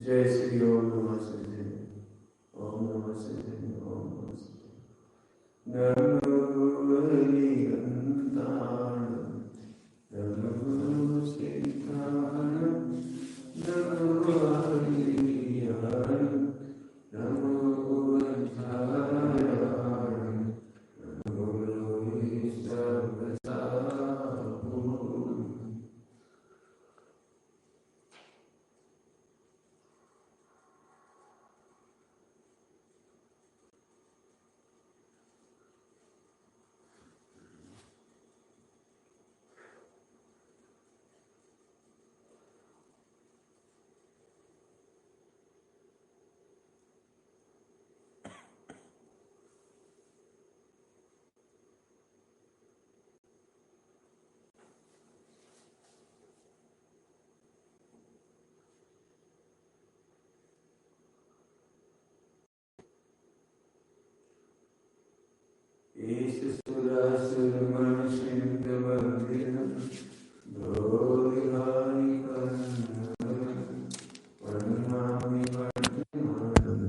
जय श्री ओम नमः शिवाय। ओम नमः शिवाय। ओम नमः शिवाय। नमो हरिहंताण नमो सिद्धाण नमो हरिहर नमो वज्रायण नमो सर्वसाहुं। ईश सुरसुरमणिषिन्दमन्दिरं भोगिवानि प्रणमामि वर्धमानं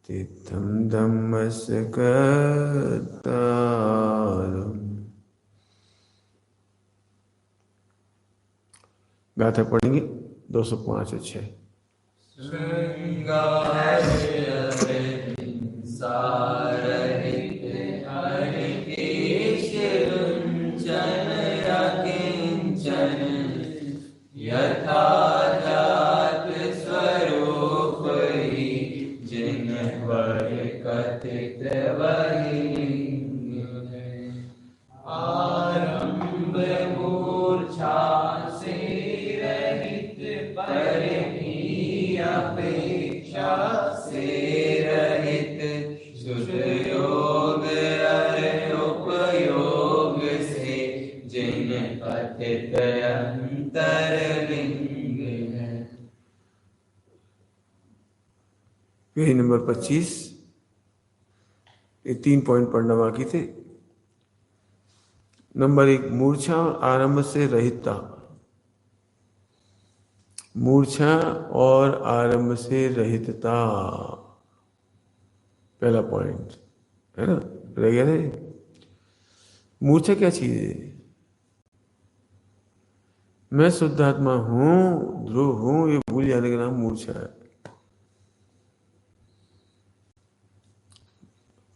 तीर्थं धम्मस्य कर्तारम्। गाथा पढ़ेंगे 205 और 6। Page number 25। ये 3 पॉइंट पढ़ना बाकी थे। नंबर 1, मूर्छा और आरंभ से रहितता। मूर्छा और आरंभ से रहितता पहला पॉइंट है ना, रह गया था। मूर्छा क्या चीज है? मैं शुद्धात्मा हूं, ध्रुव हूं, ये भूल जाने का नाम मूर्छा है।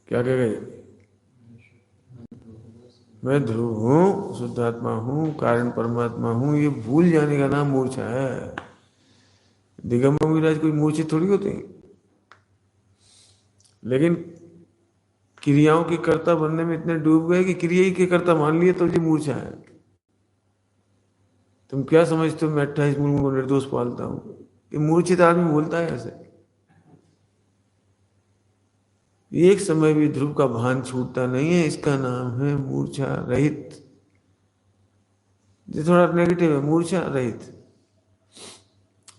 क्या कह गए? मैं ध्रुव हूं, शुद्धात्मा हूं, कारण परमात्मा हूं, ये भूल जाने का नाम मूर्छा है। दिगंबर मुनिराज कोई मूर्छित थोड़ी होते हैं, लेकिन क्रियाओं के कर्ता बनने में इतने डूब गए कि क्रिया ही के कर्ता मान लिए, तो ये मूर्छा है। तुम क्या समझते हो मैं 28 मुर्मू को निर्दोष पालता हूं? ये मूर्छित आदमी बोलता है ऐसे। एक समय भी ध्रुव का भान छूटता नहीं है, इसका नाम है मूर्छा रहित। ये थोड़ा नेगेटिव है, मूर्छा रहित।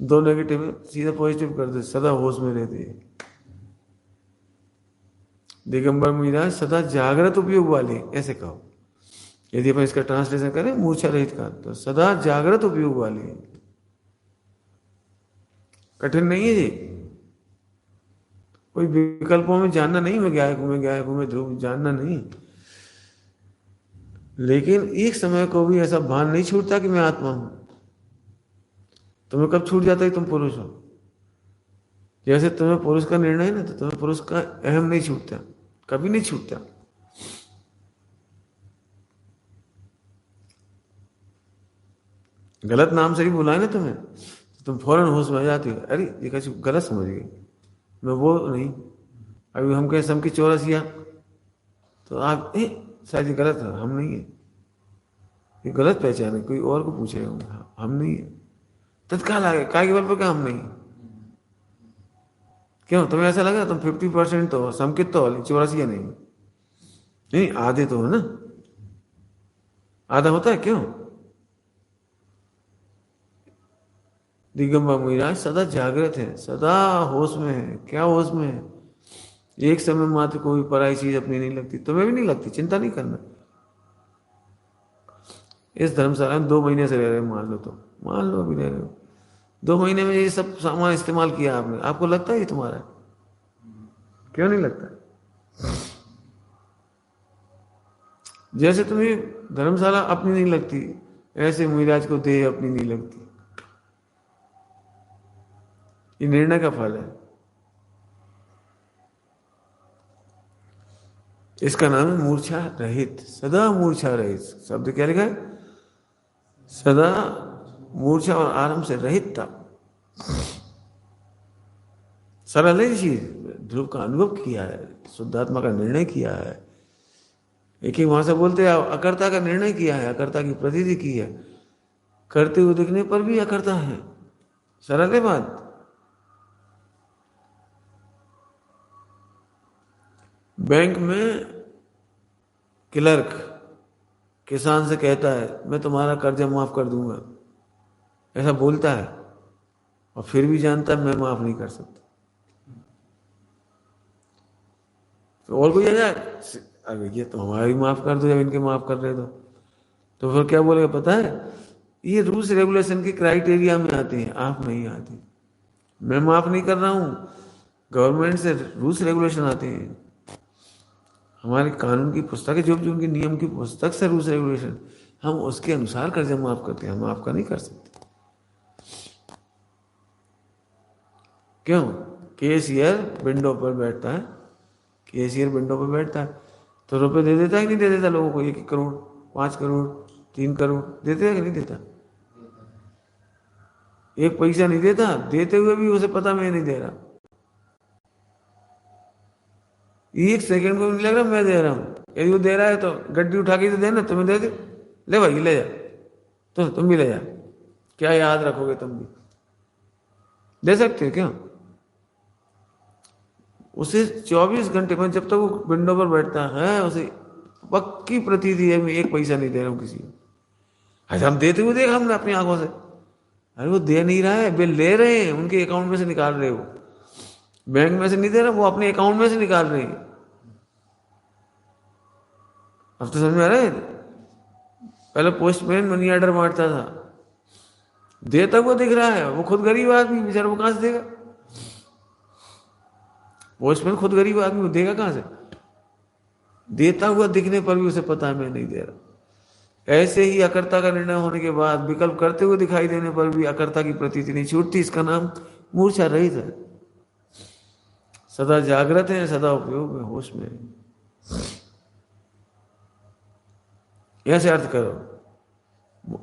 2 नेगेटिव है, सीधा पॉजिटिव कर दे, सदा होश में रहते। दिगंबर मुनिराज सदा जागृत उपयोग वाले, ऐसे कहो। यदि अपन इसका ट्रांसलेशन करें मूर्छा रहित का, तो सदा जागृत उपयोग वाले। कठिन नहीं है जी, कोई विकल्पों में जानना नहीं, मैं गायक हूं, मैं गायक हूं, मैं ध्रुव, जानना नहीं। लेकिन एक समय को भी ऐसा भान नहीं छूटता कि मैं आत्मा हूं। तुम्हें कब छूट जाता है तुम पुरुष हो? जैसे तुम्हें पुरुष का निर्णय है ना, तो तुम्हें पुरुष का अहम नहीं छूटता, कभी नहीं छूटता। गलत नाम से भी बुलाए ना तुम्हें, तो तुम फौरन होश में आ जाती हो, अरे ये कैसे गलत समझ गई, मैं वो नहीं। अभी हम कहें सम की चौरसिया, तो आप शायद ये गलत है, हम नहीं है, ये गलत पहचान है, कोई और को पूछे हम नहीं है। तत्काल आ गए, काय के बल पर क्या हम नहीं? क्यों तुम्हें ऐसा लगा तुम 50% तो हो, समकित तो हो, चौरसिया नहीं, आधे तो है ना, आधा होता है। क्यों? दिगंबर मुनिराज सदा जागृत है, सदा होश में है। क्या होश में है? एक समय मात्र कोई पराई चीज अपनी नहीं लगती, तुम्हें भी नहीं लगती, चिंता नहीं करना। इस धर्मशाला में 2 महीने से रह रहे हो, मान लो, तो मान लो अभी रह रहे हो, 2 महीने में ये सब सामान इस्तेमाल किया आपने, आपको लगता है ये तुम्हारा है? क्यों नहीं लगता? जैसे तुम्हें धर्मशाला अपनी नहीं लगती, ऐसे मुइराज को देह अपनी नहीं लगती। ये निर्णय का फल है। इसका नाम है मूर्छा रहित, सदा मूर्छा रहित। शब्द क्या लिखा है? सदा मूर्छा और आराम से रहित था। सरल है चीज। ध्रुव का अनुभव किया है, शुद्धात्मा का निर्णय किया है। एक ही वहां से बोलते हैं अकर्ता का निर्णय किया है, अकर्ता की प्रतीति की है, करते हुए दिखने पर भी अकर्ता है। सरल है बात। बैंक में क्लर्क किसान से कहता है मैं तुम्हारा कर्जा माफ कर दूंगा, ऐसा बोलता है, और फिर भी जानता है मैं माफ नहीं कर सकता। तो और कोई आ जाए, अरे ये तो हमारी माफ कर दो, जब इनके माफ कर रहे तो फिर क्या बोलेगा पता है? ये रूल्स रेगुलेशन के क्राइटेरिया में आते हैं, आप नहीं आते। मैं माफ नहीं कर रहा हूं, गवर्नमेंट से रूल्स रेगुलेशन आते हैं, हमारे कानून की पुस्तक है, जो भी उनके नियम की पुस्तक से रूल्स रेगुलेशन, हम उसके अनुसार कर्जा माफ करते हैं, हम आपका नहीं कर सकते। क्यों? कैशियर विंडो पर बैठता है, कैशियर विंडो पर बैठता है तो रुपए दे देता है कि नहीं दे देता लोगों को? 1 करोड़, 5 करोड़, 3 करोड़ देते है कि नहीं देता? 1 पैसा नहीं देता, देते हुए भी उसे पता मैं नहीं दे रहा, 1 सेकंड को नहीं लग रहा मैं दे रहा हूं। यदि वो दे रहा है तो गड्डी उठा के तो देना, तुम्हें दे दे, ले भाई ले जा, तो तुम भी ले जा, क्या याद रखोगे? तुम भी दे सकते हो क्या? उसे 24 घंटे में जब तक वो विंडो पर बैठता है उसे पक्की प्रतीति है मैं 1 पैसा नहीं दे रहा हूं किसी को। अच्छा हम देते हुए देखा हमने अपनी आंखों से, अरे वो दे नहीं रहा है, बिल ले रहे हैं, उनके अकाउंट में से निकाल रहे हो, बैंक में से नहीं दे रहा, वो अपने अकाउंट में से निकाल रहे हैं। अब तो समझ में आ रहा है? पहले पोस्टमैन मनी ऑर्डर बांटता था, देता हुआ दिख रहा है, वो खुद गरीब आदमी बेचारा, वो कहां से देगा? पोस्टमैन खुद गरीब आदमी, वो देगा कहां से? देता हुआ दिखने पर भी उसे पता है मैं नहीं दे रहा। ऐसे ही अकर्ता का निर्णय होने के बाद विकल्प करते हुए दिखाई देने पर भी अकर्ता की प्रतीति नहीं छूटती। इसका नाम मूर्छा रहित है। सदा जागृत है, सदा उपयोग में, होश में। ऐसे अर्थ करो।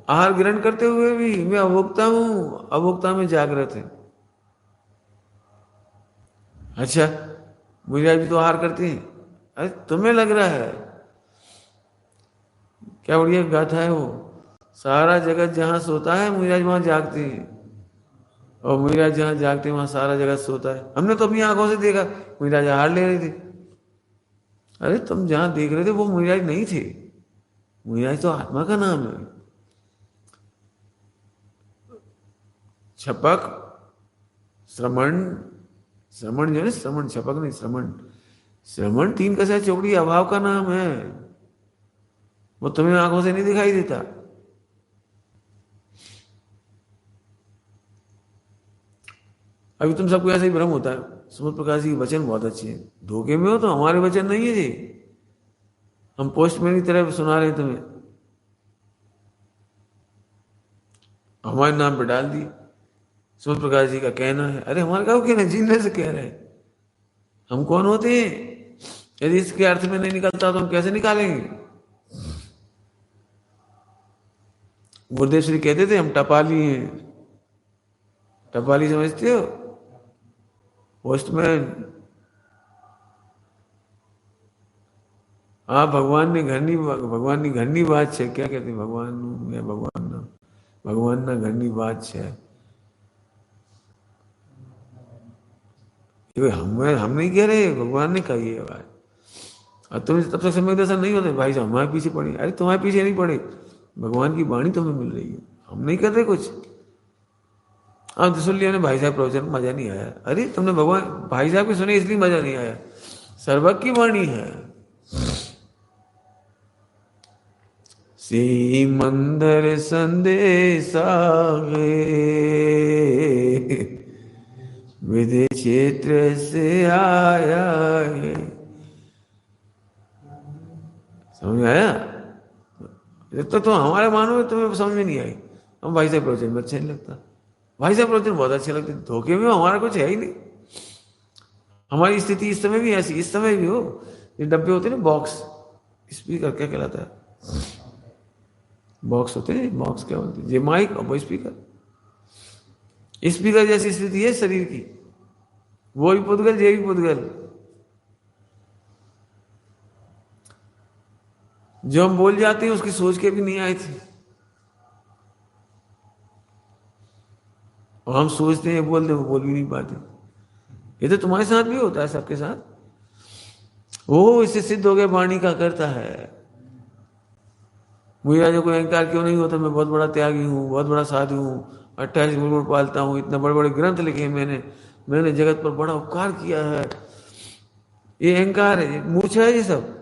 आहार ग्रहण करते हुए भी मैं अभोक्ता हूं, अभोक्ता में जागृत है। अच्छा मुझे भी तो आहार करते हैं, अरे तुम्हें लग रहा है? क्या बढ़िया गाथा है वो, सारा जगत जहां सोता है मुइराज वहां जागते हैं, और मुइराज जहां जागते हैं वहां सारा जगत सोता है। हमने तो अपनी आंखों से देखा मुइराज आहार ले रहे थे। अरे तुम जहां देख रहे थे वो मुइराज नहीं थे, मुइराज तो आत्मा का नाम है। छपक, श्रमण, श्रमण जो है श्रमण, छपक नहीं श्रमण, श्रमण 3 कसा चौकड़ी अभाव का नाम है, वो तुम्हें आंखों से नहीं दिखाई देता। अभी तुम सबको ऐसा ही भ्रम होता है, सुमत प्रकाश जी के वचन बहुत अच्छे हैं, धोखे में हो तो हमारे वचन नहीं है जी, हम पोस्टमैन की तरह सुना रहे तुम्हें, हमारे नाम पे डाल दिए। सुमत प्रकाश जी का कहना है, अरे हमारे क्या कहना है, जीने से कह रहे हैं। हम कौन होते हैं? यदि इसके अर्थ में नहीं निकलता तो हम कैसे निकालेंगे? गुरुदेव श्री कहते थे हम टपाली हैं। टपाली समझते हो? पोस्टमैन। हाँ भगवान ने घरनी बात है, क्या कहते हैं भगवान ना घरनी बात है। हम नहीं कह रहे, भगवान ने कही है बात। और तुम तब तक समय दर्शन नहीं होते भाई साहब हमारे पीछे पड़े, अरे तुम्हारे पीछे नहीं पड़े, भगवान की वाणी तुम्हें मिल रही है, हम नहीं कर रहे कुछ। आप तो सुन लिया ने भाई साहब प्रवचन, मजा नहीं आया। अरे तुमने भगवान भाई साहब के सुने इसलिए मजा नहीं आया, सर्वज्ञ की वाणी है, सी मंदर संदेशा गे, विदेश क्षेत्र से आया है। समझ में आया? जब तक तो हमारे मानो तुम्हें समझ में नहीं आई। हम भाई साहब प्रवचन में अच्छा नहीं लगता, भाई साहब प्रवचन बहुत अच्छे लगते, धोखे में हमारा कुछ है ही नहीं। हमारी स्थिति इस समय भी ऐसी, इस समय भी हो, ये डब्बे होते हैं ना बॉक्स, स्पीकर क्या कहलाता है, बॉक्स होते हैं, बॉक्स क्या बोलते हैं, ये माइक और वो स्पीकर, स्पीकर जैसी स्थिति है शरीर की, वो भी पुद्गल, ये भी पुद्गल। जो हम बोल जाते हैं उसकी सोच के भी नहीं आए थे, और हम सोचते हैं बोलते, वो बोल भी नहीं पाते। ये तो तुम्हारे साथ भी होता है, सबके साथ। ओ इससे सिद्ध हो गया वाणी का करता है। मुझे आज कोई अहंकार क्यों नहीं होता, मैं बहुत बड़ा त्यागी हूँ, बहुत बड़ा साधु हूँ, 28 गुरुकुल पालता हूँ, इतने बड़े बड़े ग्रंथ लिखे हैं मैंने जगत पर बड़ा उपकार किया है। ये अहंकार है, मूर्छा है ये सब।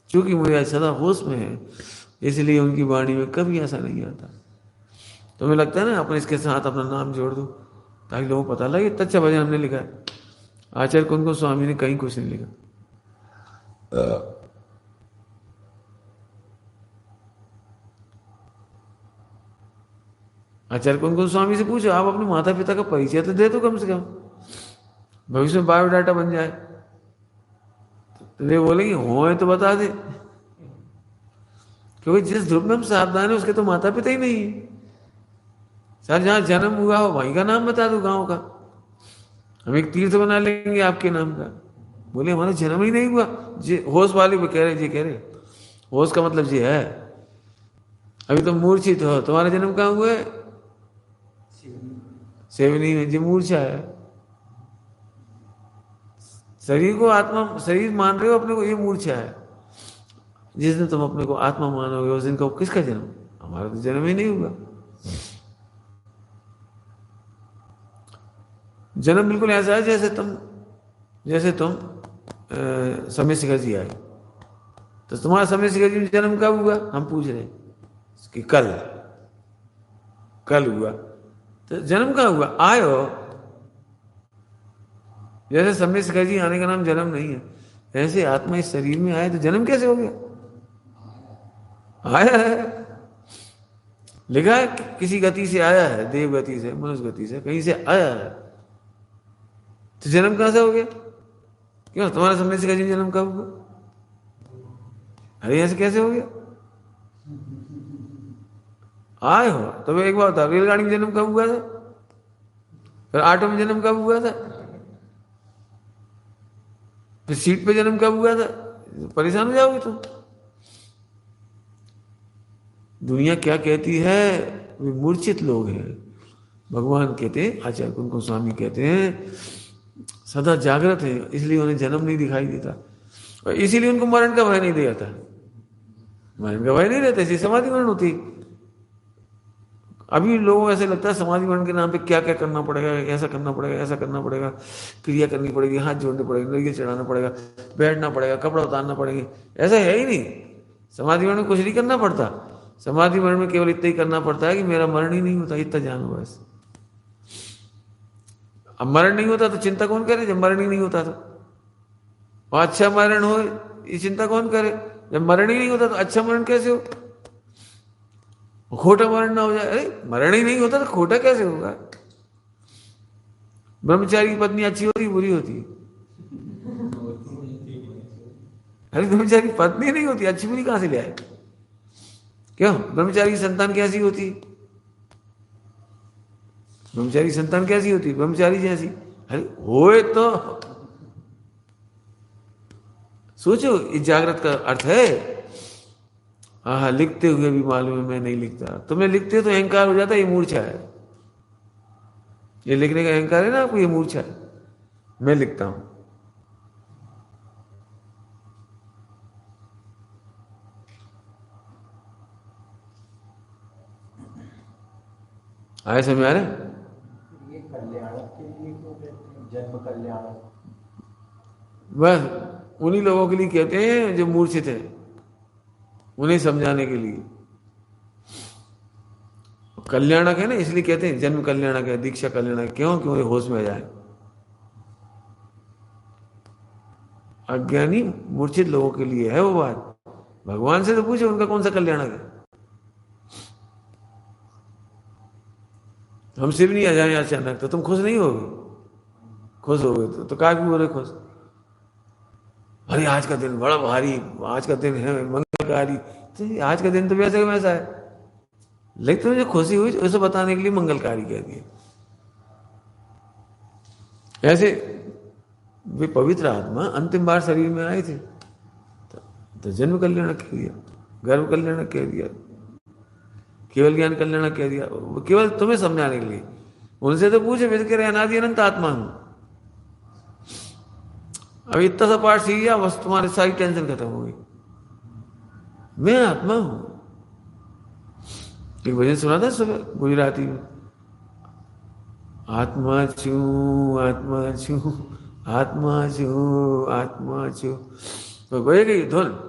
क्योंकि मुझे आज सदा होश में है, इसलिए उनकी वाणी में कभी ऐसा नहीं आता। तुम्हें लगता है ना अपन इसके साथ अपना नाम जोड़ दो ताकि लोगों को पता लगे इतना अच्छा भजन हमने लिखा है। आचार्य कुंद स्वामी ने कहीं कुछ नहीं लिखा। आचार्य कुंद स्वामी से पूछो, आप अपने माता पिता का परिचय तो दे दो कम से कम, भविष्य में बायोडाटा बन जाए। तो वे बोलेंगे हो तो बता दे, क्योंकि जिस ध्रुव में हम सावधान है उसके तो माता पिता ही नहीं है। सर जहां जन्म हुआ हो वहीं का नाम बता दो, गांव का। हम एक तीर्थ बना लेंगे आपके नाम का। बोले हमारा जन्म ही नहीं हुआ। जी होश वाले भी कह रहे, जी कह रहे होश का मतलब जी है, अभी तो मूर्छित हो, तुम्हारा जन्म कहाँ हुआ है? सेवनी में, जी मूर्छा है। शरीर को आत्मा, शरीर मान रहे हो अपने को, ये मूर्छा है। जिस दिन तुम अपने को आत्मा मानोगे उस दिन को किसका जन्म? हमारा तो जन्म ही नहीं हुआ। जन्म बिल्कुल ऐसा है जैसे तुम समय शिखर जी आए, तो तुम्हारा समय शिखर जी जन्म कब हुआ? हम पूछ रहे कि कल हुआ। तो जन्म कहाँ हुआ? आए हो। जैसे समय शिखर जी आने का नाम जन्म नहीं है, ऐसे आत्मा इस शरीर में आए तो जन्म कैसे हो गया? आया है, लिखा है किसी गति से आया है, देव गति से, मनुष्य गति से, कहीं से आया है। तो जन्म कहां से हो गया? क्यों तुम्हारा समय शिखर जी जन्म कब हुआ? अरे ऐसे कैसे हो गया? आए हो तो एक बात था, रेलगाड़ी में जन्म कब हुआ था? फिर ऑटो में जन्म कब हुआ था? फिर सीट पे जन्म कब हुआ था? परेशान हो जाओगे तुम। दुनिया क्या कहती है? वे मूर्छित लोग हैं। भगवान कहते हैं, आचार्य कुंद स्वामी कहते हैं, सदा जागृत है, इसलिए उन्हें जन्म नहीं दिखाई देता, और इसीलिए उनको मरण का भय नहीं रहता। मरण का भय नहीं रहता, इसलिए समाधि मरण होती। अभी लोगों को ऐसे लगता है समाधि मरण के नाम पे क्या क्या करना पड़ेगा, ऐसा करना पड़ेगा, ऐसा करना पड़ेगा, क्रिया करनी पड़ेगी, हाथ जोड़ने पड़ेगा, नरियल चढ़ाना पड़ेगा, बैठना पड़ेगा, कपड़ा उतारना पड़ेगा। ऐसा है ही नहीं। समाधि मरण में कुछ नहीं करना पड़ता। समाधि मरण में केवल इतना ही करना पड़ता है कि मेरा मरण ही नहीं होता, इतना जानो बस। अब मरण नहीं होता तो चिंता कौन करे? जब मरण ही नहीं होता तो। और अच्छा मरण हो ये चिंता कौन करे? जब मरण ही नहीं होता तो अच्छा मरण कैसे हो? खोटा मरण ना हो जाए। अरे मरण ही नहीं होता तो खोटा कैसे होगा? ब्रह्मचारी की पत्नी अच्छी होती बुरी होती? अरे ब्रह्मचारी की पत्नी नहीं होती, अच्छी बुरी कहां से ले आए? क्यों? ब्रह्मचारी की संतान कैसी होती? ब्रह्मचारी की संतान कैसी होती? ब्रह्मचारी जैसी। अरे होए तो सोचो, इस जागृत का अर्थ है। हाँ, लिखते हुए भी मालूम है मैं नहीं लिखता। तुम्हें लिखते तो अहंकार हो जाता है, ये मूर्छा है। ये लिखने का अहंकार है ना आपको, ये मूर्छा है। मैं लिखता हूं। आए समझ आ रहे? ये कल्याणक के लिए क्यों कहते हैं जन्म कल्याणक? बस उन्हीं लोगों के लिए कहते हैं जो मूर्छित है। उन्हें समझाने के लिए। कल्याणक है ना, इसलिए कहते हैं जन्म कल्याणक है, दीक्षा कल्याणक। क्यों? क्यों ये होश में आ जाए। अज्ञानी मूर्छित लोगों के लिए है वो बात। भगवान से तो पूछो उनका कौन सा कल्याणक है। हमसे भी नहीं आ जाए अचानक तो तुम खुश नहीं होगे? खुश हो गए तो काय भी हो रहे खुश? अरे आज का दिन बड़ा भारी, आज का दिन है मंगलकारी। तो आज का दिन तो वैसे का वैसा है, लेकिन मुझे खुशी हुई उसे बताने के लिए मंगलकारी कह दिए। ऐसे वे पवित्र आत्मा अंतिम बार शरीर में आए थे तो जन्म कल्याणक कह दिया, गर्भ कल्याणक कह दिया, केवल ज्ञान कल्याणक कह दिया। वो केवल तुम्हें समझाने के लिए। उनसे तो पूछे, वैसे कह रहे अनादि अनंत आत्मा हूं। अब इतना सा पाठ सीख गया बस तुम्हारी सारी टेंशन खत्म हो गई। मैं आत्मा हूं। एक भजन सुना था सुबह गुजराती में, आत्मा छू आत्मा छू आत्मा छू आत्मा छू, तो गई धुन।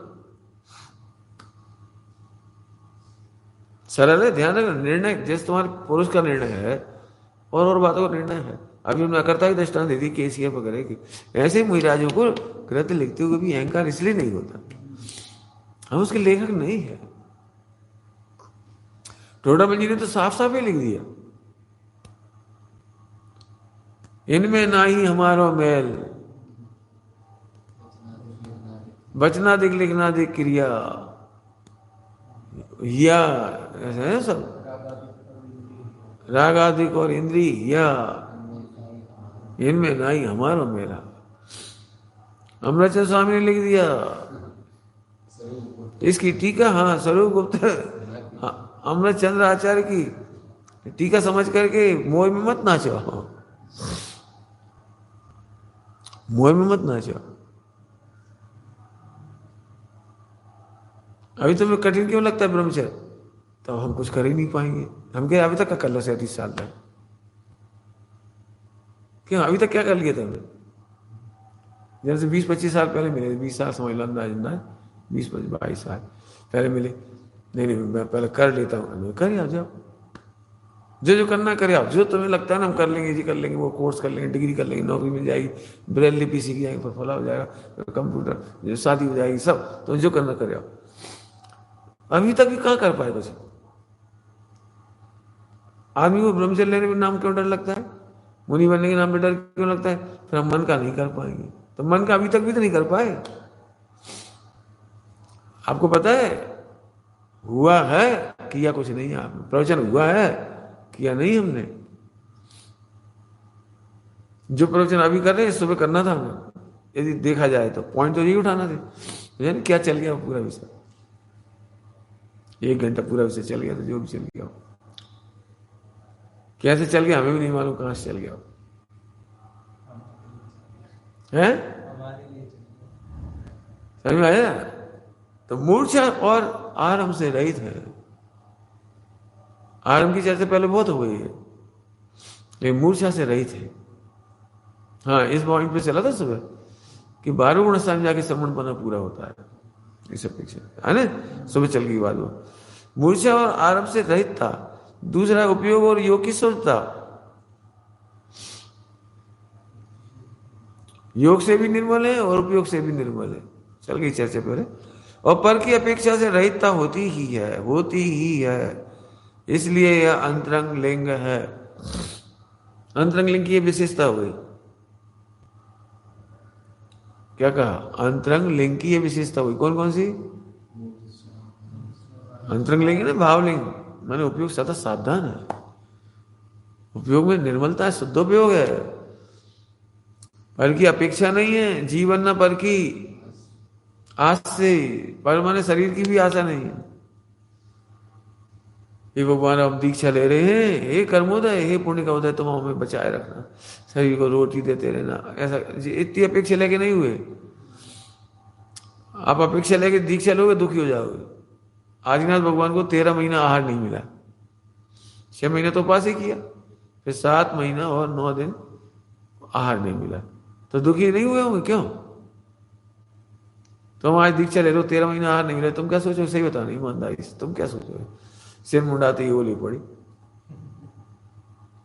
सरल है, ध्यान रखना। निर्णय जैसे तुम्हारे पुरुष का निर्णय है और बातों का निर्णय है। अभी उन्होंने अकर्ता की दृष्टांत दे दी केसीएफ वगैरह की। ऐसे ही मुहिराजों को ग्रंथ लिखते हुए भी अहंकार इसलिए नहीं होता, हम उसके लेखक नहीं है। टोडामल जी ने तो साफ साफ ही लिख दिया, इनमें ना ही हमारो मैल, बचना दिख लिखना दिख क्रिया, या ऐसा है सब, रागादिक और इंद्री, या इनमें ना ही हमारो मेरा। अमृतचंद्र स्वामी ने लिख दिया इसकी टीका। हाँ, स्वरूप गुप्त अमृत चंद्र आचार्य की टीका समझ करके मोह में मत नाचो, मोह में मत नाचो। अभी तुम्हें कठिन क्यों लगता है ब्रह्मचर्य? तो हम कुछ कर ही नहीं पाएंगे। हम क्या अभी तक का कर लो 37 साल तक? क्यों अभी तक क्या कर लिया तुमने? जैसे 20-25 साल पहले मिले, 20 साल समझ लो अंदाज, 20-22 साल पहले मिले। नहीं मैं पहले कर लेता हूँ। कर आओ, जाओ जो करना करे आओ। जो तुम्हें लगता है ना हम कर लेंगे जी, कर लेंगे, वो कोर्स कर लेंगे, डिग्री कर लेंगे, नौकरी मिल जाएगी, ब्रेल लिपि सीख जाएंगे, फला हो जाएगा, कंप्यूटर, शादी हो जाएगी, सब तो जो करना करे आओ। अभी तक भी कहाँ कर पाए कुछ? आदमी को ब्रह्मचर्य लेने में नाम क्यों डर लगता है? मुनि बनने के नाम पे डर क्यों लगता है? फिर हम मन का नहीं कर पाएंगे। तो मन का अभी तक भी तो नहीं कर पाए। आपको पता है हुआ है, किया कुछ नहीं है। आपने प्रवचन हुआ है, किया नहीं हमने। जो प्रवचन अभी कर रहे हैं सुबह करना था हमें। यदि देखा जाए तो पॉइंट तो यही उठाना थे। क्या चल गया पूरा विषय, 1 घंटा पूरा विषय चल गया। तो जो भी चल गया कैसे चल गया हमें भी नहीं मालूम, कहां से चल गया है। समझ में आया? तो मूर्छा और आरंभ से रहित है। आरंभ की चर्चा पहले बहुत हो गई है, लेकिन मूर्छा से रहित है। हाँ, इस पॉइंट पे चला था सुबह कि 12 गुण स्थान जाके श्रवणपना पूरा होता है, इस अपेक्षा है ना। सुबह चल गई बात। वो मूर्छा और आरंभ से रहित था। दूसरा उपयोग और योग की सोचता, योग से भी निर्मल है और उपयोग से भी निर्मल है। चल गई चर्चा पहले। और पर की अपेक्षा से रहितता होती ही है, इसलिए यह अंतरंग लिंग है। अंतरंग लिंग की विशेषता हो गई। क्या कहा? अंतरंग लिंग की विशेषता हुई। कौन कौन सी? अंतरंग लिंग है ना, भावलिंग। मैंने उपयोग सदा सावधान है, उपयोग में निर्मलता है, शुद्धोपयोग है। पर की अपेक्षा नहीं है, जीवन न पर की आस से, पर माने शरीर की भी आशा नहीं है। ये भगवान अब दीक्षा ले रहे हैं, हे कर्मोदय, हे पुण्य का उदय, तुम हमें बचाए रखना, शरीर को रोटी देते रहना, ऐसा इतनी अपेक्षा लेके नहीं हुए। आप अपेक्षा लेके दीक्षा लोगे दुखी हो जाओगे। आदिनाथ भगवान को 13 महीना आहार नहीं मिला, 6 महीने तो उपास ही किया, फिर 7 महीना और 9 दिन आहार नहीं मिला, तो दुखी नहीं हुए होंगे क्यों? तुम आज दीक्षा ले लो, 13 महीना आहार नहीं मिले, तुम क्या सोचो? सही बता, नहीं ईमानदारी से तुम क्या सोचो? सिर मुंडाते ही बोली पड़ी।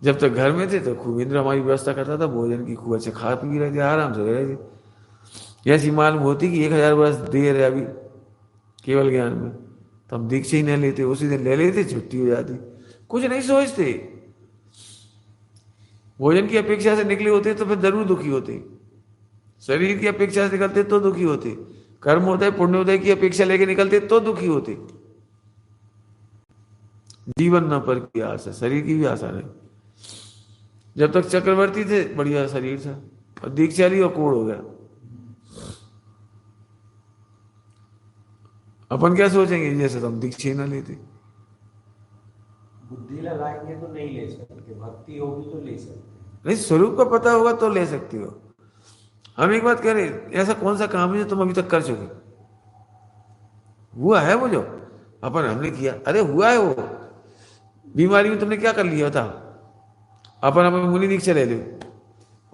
जब तक घर में थे तो खूब इंद्र हमारी व्यवस्था करता था, भोजन की खूब अच्छे खा पी रहे थे, आराम से रह रहे थे। ऐसी मालूम होती कि 1000 वर्ष देर है अभी केवल ज्ञान में, तो हम दीक्षा ही नहीं लेते, उसी दिन ले लेते, छुट्टी हो जाती, कुछ नहीं सोचते। भोजन की अपेक्षा से निकले होते तो फिर जरूर दुखी होते, शरीर की अपेक्षा से निकलते तो दुखी होते, कर्मोदय पुण्योदय की अपेक्षा लेके निकलते तो दुखी होते। जीवन न पर की आशा, शरीर की भी आशा नहीं। जब तक चक्रवर्ती थे बढ़िया शरीर था, और दीक्षा ली और कोड़ हो गया। अपन क्या सोचेंगे? जैसे तो हम दीक्षा ही ना लेते। बुद्धि लगाएंगे तो नहीं ले सकते, भक्ति होगी तो ले सकते। नहीं, स्वरूप का पता होगा तो ले सकते हो। हम एक बात कह रहे, ऐसा कौन सा काम है जो तुम अभी तक कर चुके? हुआ है वो जो अपन हमने किया? अरे हुआ है वो। बीमारी में तुमने क्या कर लिया था? अपन अपन मुनि दीक्षा ले लो,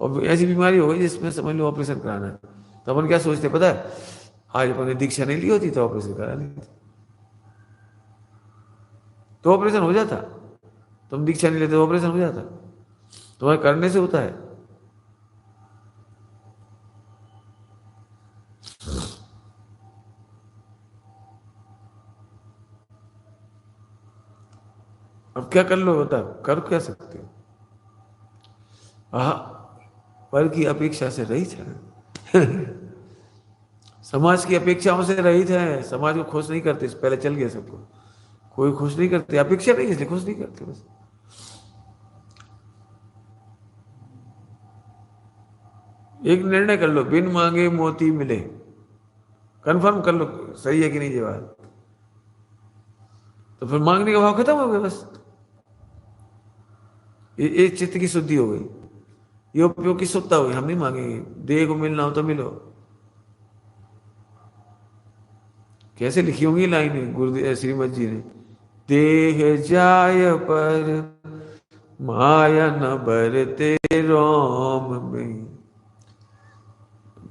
और ऐसी बीमारी हो गई जिसमें समझ लो ऑपरेशन कराना है, तो अपन क्या सोचते पता है? आज अपन ने दीक्षा नहीं ली होती तो ऑपरेशन करा लेते, तो ऑपरेशन हो जाता। तुम दीक्षा नहीं लेते तो ऑपरेशन हो जाता, तुम्हारे करने से होता है। अब क्या कर लो, बता, कर क्या सकते हो? आह, पर की अपेक्षा से रहित है। समाज की अपेक्षाओं से रहित है, समाज को खुश नहीं करते, पहले चल गया सबको। कोई खुश नहीं करते, अपेक्षा नहीं इसलिए खुश नहीं करते बस। एक निर्णय कर लो, बिन मांगे मोती मिले, कंफर्म कर लो सही है कि नहीं ये बात, तो फिर मांगने का भाव खत्म हो गया बस। ये चित्त की शुद्धि हो गई, ये उपयोग की शुद्धता हुई। हम नहीं मांगेंगे, देह को मिलना हो तो मिलो। कैसे लिखी होंगी लाइन गुरुदेव श्रीमद जी ने? देह जाय पर माया न बरते रोम में,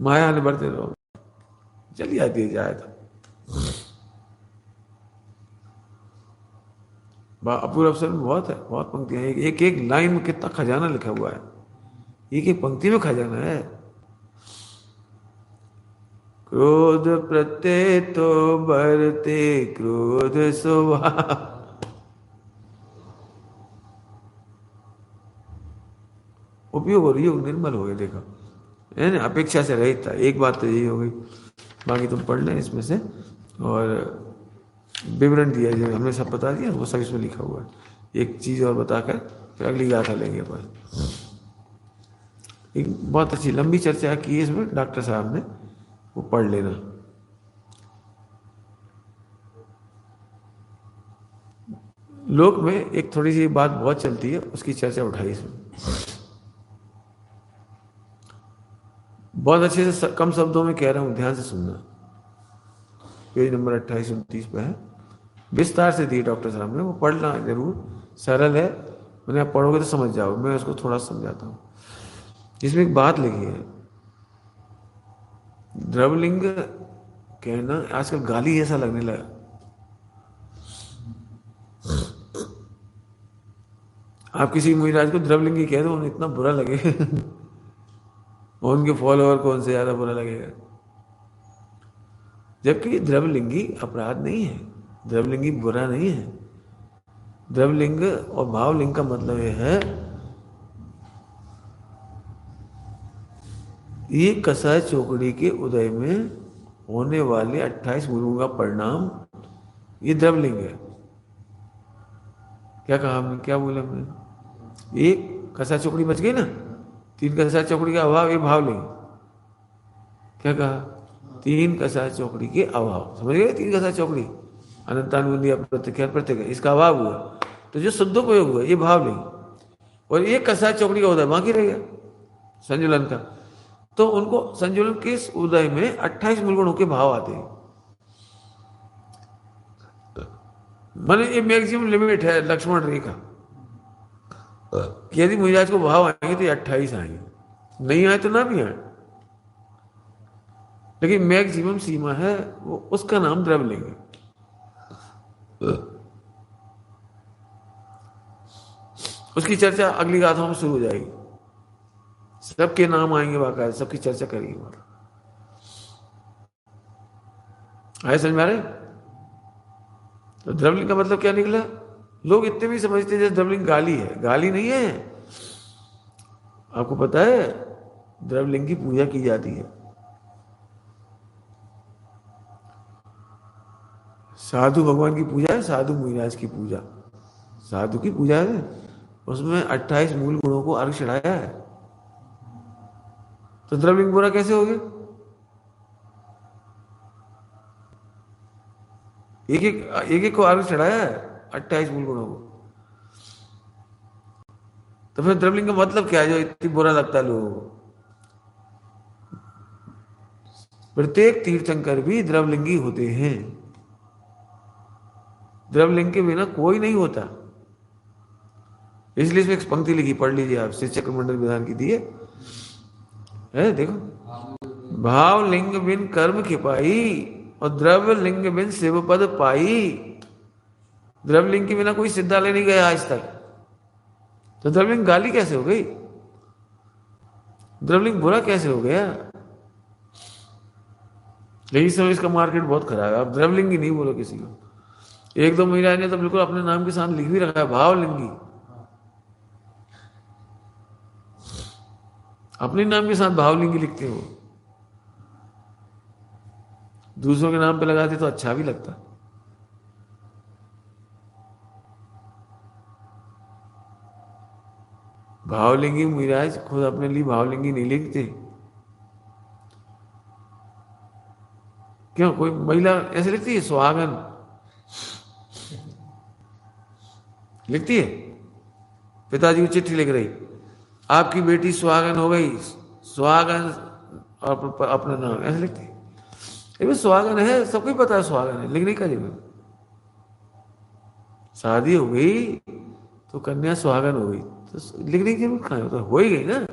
माया न बरते रोम, चली जाती है जाए तो। अपूर्व अवसर में बहुत है, बहुत पंक्तियां, एक एक लाइन में कितना खजाना लिखा हुआ है, एक एक पंक्ति में खजाना है। क्रोध प्रत्यय तो बरते क्रोध स्वभाव, उपयोग और योग निर्मल हो गए, देखो है ना, अपेक्षा से रहित था। एक बात तो यही हो गई, बाकी तुम पढ़ लें इसमें से, और विवरण दिया जो हमने सब बता दिया वो सब इसमें लिखा हुआ है। एक चीज और बताकर फिर अगली गाथा लेंगे अपन। एक बहुत अच्छी लंबी चर्चा की है इसमें डॉक्टर साहब ने, वो पढ़ लेना। लोक में एक थोड़ी सी बात बहुत चलती है, उसकी चर्चा उठाई इसमें, बहुत अच्छे से कम शब्दों में कह रहा हूं, ध्यान से सुनना। पेज नंबर 28-29 पे है, विस्तार से दी डॉक्टर साहब ने, वो पढ़ना जरूर, सरल है, मैंने आप पढ़ोगे तो समझ जाओ, मैं उसको थोड़ा समझाता हूँ। इसमें एक बात लिखी है, द्रवलिंग कहना आजकल गाली ऐसा लगने लगा। आप किसी मुनिराज को द्रवलिंगी कह दो, उन्हें इतना बुरा लगे और उनके फॉलोअर को उनसे ज्यादा बुरा लगेगा। जबकि द्रवलिंगी अपराध नहीं है, द्रवलिंगी बुरा नहीं है। द्रवलिंग और भावलिंग का मतलब यह है, ये कसाय चौकड़ी के उदय में होने वाले 28 गुरुओं का परिणाम, ये द्रवलिंग है। क्या कहा हमने, क्या बोला हमने? एक कसाय चौकड़ी बच गई ना, 3 कसाय चौकड़ी का अभाव, ये भावलिंग। क्या कहा? 3 कसाय चौकड़ी के अभाव, समझ गए? 3 कसाय चौकड़ी, अनंतानुबंधी प्रत्यक्ष प्रत्येक, इसका अभाव हुआ, तो जो शुद्धोपयोग हुआ ये भावलिंग। और एक कसाय चौकड़ी का उदय बाकी रह गया संजुलन का, तो उनको संजुलन के उदय में 28 मूलगुणों के भाव आते हैं। माने ये मैक्सिमम लिमिट है लक्ष्मण रेखा, यदि मुनिराज को भाव आएंगे तो 28 आएंगे, नहीं आए तो ना भी आए। लेकिन मैक्सिमम सीमा है वो, उसका नाम द्रव्यलिंग है। उसकी चर्चा अगली गाथाओं में शुरू हो जाएगी, सबके नाम आएंगे, बाकायदा सबकी चर्चा करेंगे। आए समझ में आ रहे? तो द्रव्यलिंग का मतलब क्या निकला? लोग इतने भी समझते हैं जैसे द्रव्यलिंग गाली है। गाली नहीं है। आपको पता है द्रव्यलिंग की पूजा की जाती है। साधु भगवान की पूजा है, साधु मुनिराज की पूजा, साधु की पूजा है। उसमें 28 मूल गुणों को अर्घ चढ़ाया है। तो द्रव्यलिंग बुरा कैसे हो गया? एक एक को अर्घ चढ़ाया है 28 मूल गुणों को। तो फिर द्रव्यलिंग का मतलब क्या है जो इतनी बुरा लगता है लोगों को? प्रत्येक तीर्थंकर भी द्रव्यलिंगी होते हैं। द्रव्यलिंग के बिना कोई नहीं होता। इसलिए इसमें एक पंक्ति लिखी, पढ़ लीजिए आप, श्री चक्रमंडल विधान की दी है, देखो। भाव लिंग बिन कर्म खिपाई और द्रव्य लिंग बिन शिव पद पाई। द्रव्यलिंग के बिना कोई सिद्धालय नहीं गया आज तक। तो द्रव्यलिंग गाली कैसे हो गई? द्रव्यलिंग बुरा कैसे हो गया? लेकिन इस समय इसका मार्केट बहुत खराब है। आप द्रव्यलिंगी नहीं बोलो किसी को। एक दो महिला ने तो बिल्कुल अपने नाम के साथ लिख भी रखा है भावलिंगी। अपने नाम के साथ भावलिंगी लिखते हो। दूसरों के नाम पे लगाते तो अच्छा भी लगता। भावलिंगी मुनिराज खुद अपने लिए भावलिंगी नहीं लिखते। क्यों? कोई महिला ऐसे लिखती है सुहागन लिखती है? पिताजी को चिट्ठी लिख रही, आपकी बेटी सुहागन हो गई, सुहागन और अपना नाम ऐसे लिखती है। ये सुहागन है, सबको ही पता है सुहागन है, लिखने का जरूरत। शादी हो गई तो कन्या सुहागन हो गई, तो लिखने की जरूरत कहाँ है? तो हो ही गई ना।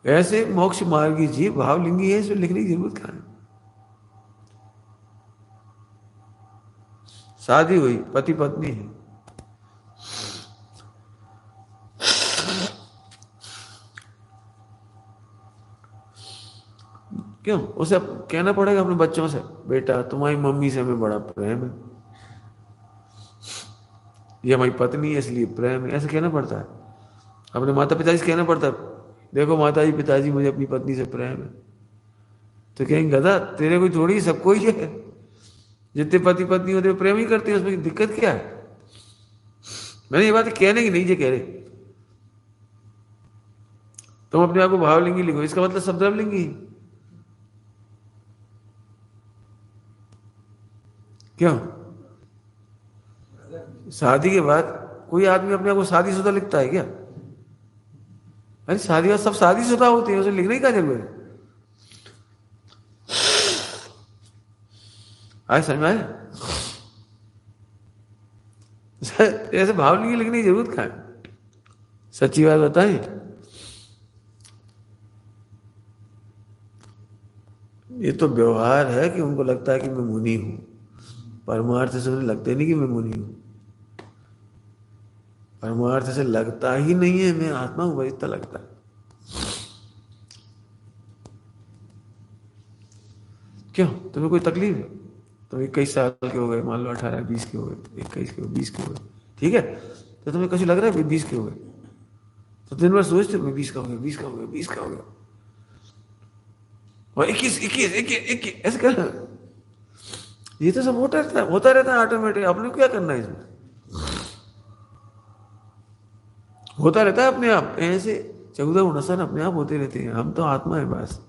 ऐसे मोक्ष मार्गी जीव भावलिंगी है, इसमें लिखने की जरूरत कहाँ है? शादी हुई, पति पत्नी है, क्यों? उसे कहना पड़ेगा अपने बच्चों से, बेटा तुम्हारी मम्मी से हमें बड़ा प्रेम है, ये हमारी पत्नी है इसलिए प्रेम है, ऐसे कहना पड़ता है। अपने माता पिता से कहना पड़ता है, देखो माता जी पिताजी मुझे अपनी पत्नी से प्रेम है। तो कहेंगे गधा तेरे को थोड़ी, सबको ही है। जितने पति पत्नी होते प्रेम ही करते हैं, उसमें दिक्कत क्या है? मैंने ये बात कहने की नहीं, जे कह रहे तुम अपने आप को भावलिंगी लिखो, इसका मतलब सब द्रव्यलिंगी। क्यों? शादी के बाद कोई आदमी अपने आप को शादीशुदा लिखता है क्या? अरे शादी बाद सब शादीशुदा होते हैं, उसे लिखने का जरूरत है? आए समझ में आए? ऐसे भावलिंगी लिखने की जरूरत कहाँ है? सच्ची बात बताएं, ये तो व्यवहार है कि उनको लगता है कि मैं मुनि हूं। परमार्थ से उन्हें लगते नहीं कि मैं मुनि हूं। परमार्थ से लगता ही नहीं है मैं आत्मा हूं, इतना लगता है। क्यों? तुम्हें कोई तकलीफ है? तुम 21 साल के हो गए, मान लो 18 20 के हो गए, 21 के हो, 20 के हो गए, ठीक है? तो तुम्हें कुछ लग रहा है 20 के हो गए, तो दिन भर सोचते मैं 20 का हो गया, 20 का हो गया, 20 का हो गया, और 21 21 21 21 ऐसे कर। ये तो सब होता रहता है ऑटोमेटिक। आपने क्या करना है इसमें? होता रहता है अपने आप। ऐसे 14 गुणस्थान अपने आप होते रहते हैं। हम तो आत्मा है बस,